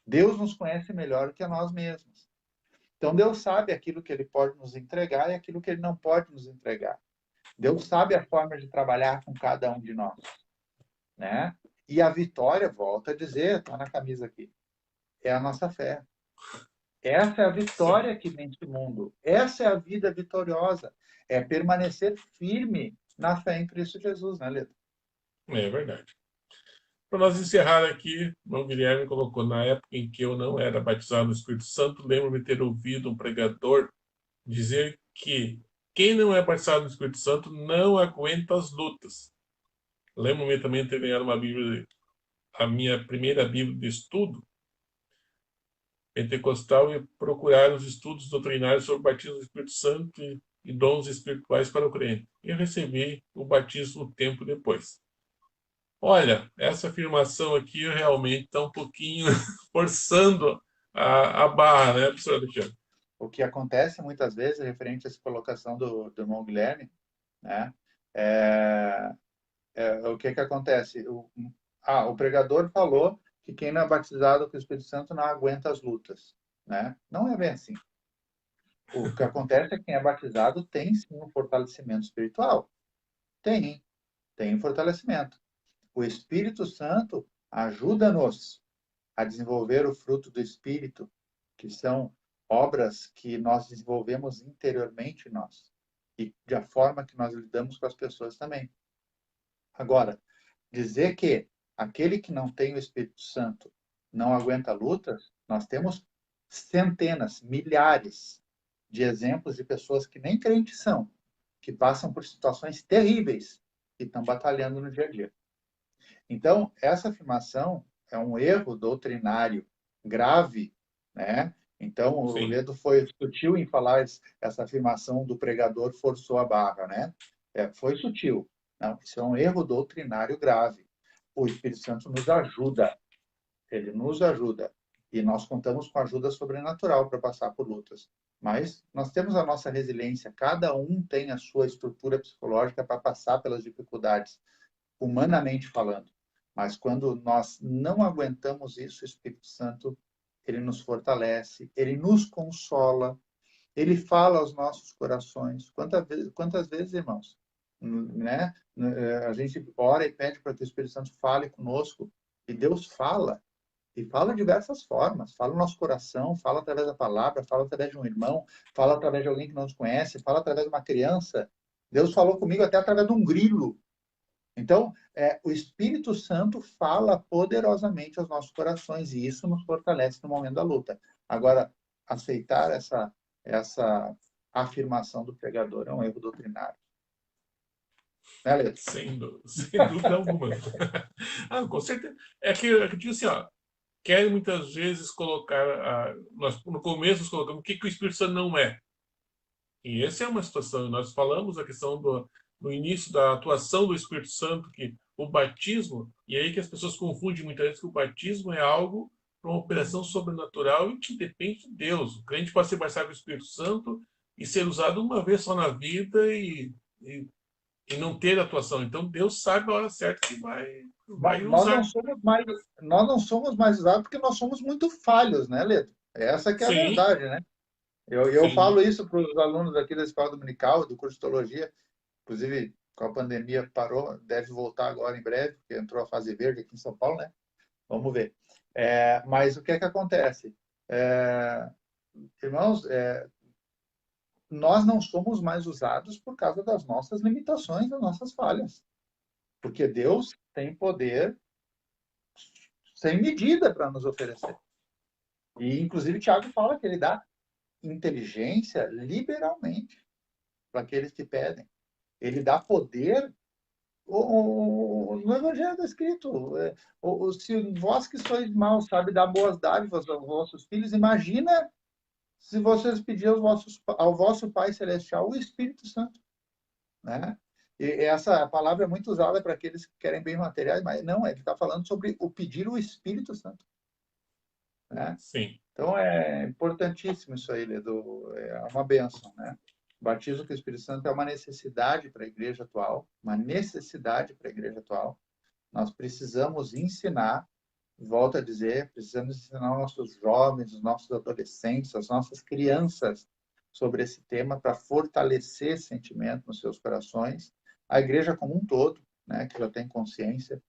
Deus nos conhece melhor que a nós mesmos. Então Deus sabe aquilo que ele pode nos entregar e aquilo que ele não pode nos entregar. Deus sabe a forma de trabalhar com cada um de nós. né? E a vitória, volto a dizer, está na camisa aqui, é a nossa fé. Essa é a Sim, vitória que vence o mundo. Essa é a vida vitoriosa. É permanecer firme na fé em Cristo Jesus, né, Leto? é verdade. Para nós encerrar aqui, o irmão Guilherme colocou: na época em que eu não era batizado no Espírito Santo, lembro-me ter ouvido um pregador dizer que quem não é batizado no Espírito Santo não aguenta as lutas. Lembro-me também de ter ganhado uma Bíblia, a minha primeira Bíblia de estudo pentecostal, e procurar os estudos doutrinários sobre o batismo do Espírito Santo e dons espirituais para o crente. E eu recebi o batismo um tempo depois. Olha, essa afirmação aqui realmente está um pouquinho forçando a barra, né, professor Alexandre? O que acontece muitas vezes, referente a essa colocação do irmão Guilherme, né? É, o que acontece? O pregador falou que quem não é batizado com o Espírito Santo não aguenta as lutas, né? Não é bem assim. O que acontece é que quem é batizado tem sim um fortalecimento espiritual. Tem, tem um fortalecimento. O Espírito Santo ajuda-nos a desenvolver o fruto do Espírito, que são obras que nós desenvolvemos interiormente nós, e da forma que nós lidamos com as pessoas também. Agora, dizer que aquele que não tem o Espírito Santo não aguenta lutas, nós temos centenas, milhares de exemplos de pessoas que nem crentes são, que passam por situações terríveis e estão batalhando no dia a dia. Então, essa afirmação é um erro doutrinário grave, né? Então, o Sim, Ledo foi sutil em falar essa afirmação do pregador forçou a barra, né? Foi sutil. Não, isso é um erro doutrinário grave. O Espírito Santo nos ajuda, ele nos ajuda. E nós contamos com ajuda sobrenatural para passar por lutas. Mas nós temos a nossa resiliência, cada um tem a sua estrutura psicológica para passar pelas dificuldades, humanamente falando. Mas quando nós não aguentamos isso, o Espírito Santo, ele nos fortalece, ele nos consola, ele fala aos nossos corações. Quantas vezes, irmãos, né? A gente ora e pede para que o Espírito Santo fale conosco, e Deus fala, e fala de diversas formas. Fala no nosso coração, fala através da palavra, fala através de um irmão, fala através de alguém que não nos conhece, fala através de uma criança. Deus falou comigo até através de um grilo. Então, o Espírito Santo fala poderosamente aos nossos corações e isso nos fortalece no momento da luta. Agora, aceitar essa afirmação do pregador é um erro doutrinário. Né, Leto? sem dúvida alguma. Ah, com certeza. É que eu digo assim, ó, querem muitas vezes colocar, nós, no começo nós colocamos o que o Espírito Santo não é. E essa é uma situação. Nós falamos a questão do início da atuação do Espírito Santo, que o batismo, e aí que as pessoas confundem muitas vezes que o batismo é algo para uma operação sobrenatural e que depende de Deus. O crente pode ser batizado com o Espírito Santo e ser usado uma vez só na vida e não ter atuação. Então Deus sabe a hora certa que vai Nós não usar. somos mais, nós não somos mais usados porque nós somos muito falhos, né, Leto? Essa que é a Sim, verdade, né? Eu falo sim, isso para os alunos aqui da Escola Dominical, do curso de Teologia, inclusive com a pandemia parou, deve voltar agora em breve, porque entrou a fase verde aqui em São Paulo, né? Vamos ver. Mas o que é que acontece? É, irmãos, nós não somos mais usados por causa das nossas limitações, das nossas falhas. Porque Deus tem poder sem medida para nos oferecer. E, inclusive, Tiago fala que ele dá inteligência liberalmente para aqueles que pedem. Ele dá poder. No Evangelho está escrito: se vós que sois maus, sabe, dar boas dádivas aos vossos filhos, imagina se vocês pedirem ao vosso Pai Celestial o Espírito Santo, né? E essa palavra é muito usada para aqueles que querem bens materiais, mas não, ele está falando sobre o pedir o Espírito Santo, né? sim. Então é importantíssimo isso aí, Ledo, é uma benção, né? O batismo com o Espírito Santo é uma necessidade para a igreja atual, uma necessidade para a igreja atual. Nós precisamos ensinar, volto a dizer, precisamos ensinar os nossos jovens, os nossos adolescentes, as nossas crianças sobre esse tema para fortalecer esse sentimento nos seus corações. A igreja como um todo, né, que já tem consciência,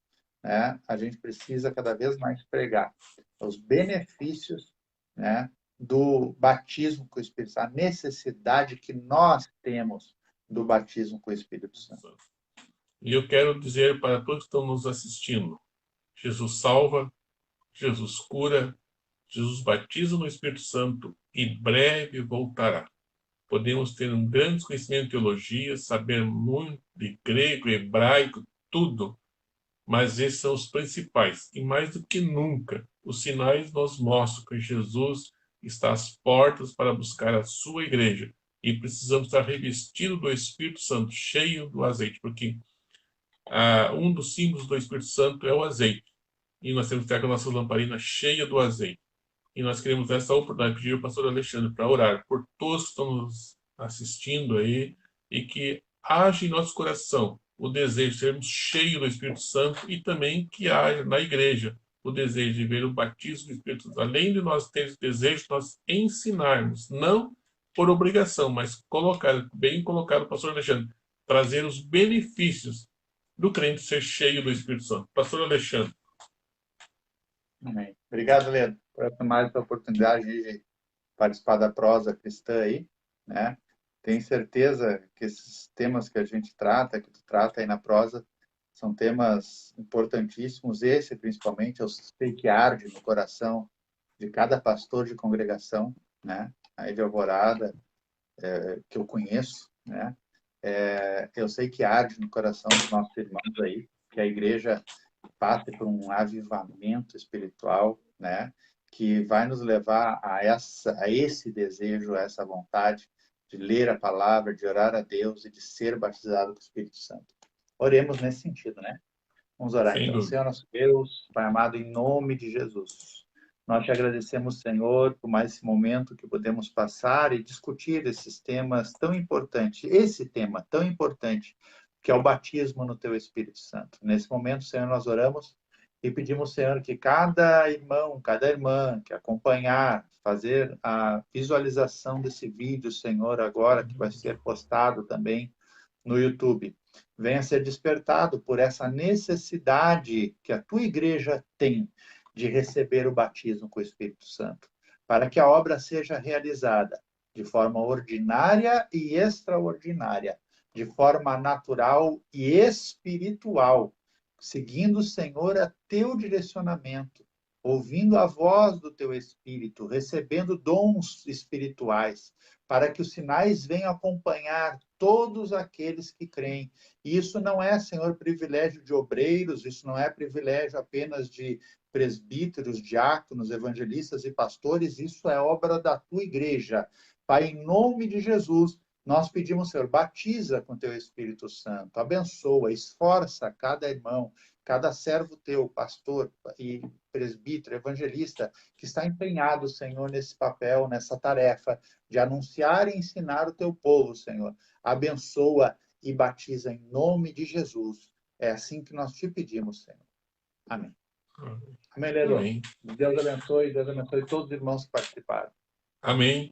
né, a gente precisa cada vez mais pregar os benefícios, né, do batismo com o Espírito Santo, a necessidade que nós temos do batismo com o Espírito Santo. E eu quero dizer para todos que estão nos assistindo, Jesus salva, Jesus cura, Jesus batiza no Espírito Santo e breve voltará. Podemos ter um grande conhecimento de teologia, saber muito de grego, hebraico, tudo, mas esses são os principais. E mais do que nunca, os sinais nos mostram que Jesus está às portas para buscar a sua igreja. E precisamos estar revestidos do Espírito Santo, cheio do azeite, porque um dos símbolos do Espírito Santo é o azeite. E nós temos que estar com a nossa lamparina cheia do azeite. E nós queremos essa oportunidade, pedir ao pastor Alexandre para orar por todos que estão nos assistindo aí e que haja em nosso coração o desejo de sermos cheios do Espírito Santo e também que haja na igreja o desejo de ver o batismo do Espírito Santo. Além de nós termos desejo, nós ensinarmos, não por obrigação, mas colocar, bem colocado, pastor Alexandre, trazer os benefícios do crente ser cheio do Espírito Santo. Pastor Alexandre. Amém. Obrigado, Leandro, por mais essa oportunidade de participar da prosa cristã aí, né? Tenho certeza que esses temas que a gente trata, que tu trata aí na prosa, são temas importantíssimos. Esse, principalmente, eu sei que arde no coração de cada pastor de congregação, né? Aí de Alvorada, que eu conheço, né? Eu sei que arde no coração dos nossos irmãos aí, que a igreja passe por um avivamento espiritual, né? Que vai nos levar a esse desejo, a essa vontade de ler a palavra, de orar a Deus e de ser batizado com o Espírito Santo. Oremos nesse sentido, né? Vamos orar Sem então. dúvida. Senhor nosso Deus, Pai amado, em nome de Jesus, nós te agradecemos, Senhor, por mais esse momento que podemos passar e discutir esses temas tão importantes, esse tema tão importante, que é o batismo no Teu Espírito Santo. Nesse momento, Senhor, nós oramos e pedimos, Senhor, que cada irmão, cada irmã que acompanhar, fazer a visualização desse vídeo, Senhor, agora, que vai ser postado também no YouTube, venha ser despertado por essa necessidade que a tua igreja tem de receber o batismo com o Espírito Santo, para que a obra seja realizada de forma ordinária e extraordinária, de forma natural e espiritual, seguindo, Senhor, a teu direcionamento, ouvindo a voz do teu Espírito, recebendo dons espirituais, para que os sinais venham acompanhar todos aqueles que creem. E isso não é, Senhor, privilégio de obreiros, isso não é privilégio apenas de presbíteros, diáconos, evangelistas e pastores, isso é obra da tua igreja. Pai, em nome de Jesus, nós pedimos, Senhor, batiza com teu Espírito Santo, abençoa, esforça cada irmão, cada servo teu, pastor e presbítero, evangelista, que está empenhado, Senhor, nesse papel, nessa tarefa de anunciar e ensinar o teu povo, Senhor. Abençoa e batiza em nome de Jesus. É assim que nós te pedimos, Senhor. Amém. Amém, Leandro. Amém. Deus abençoe todos os irmãos que participaram. Amém.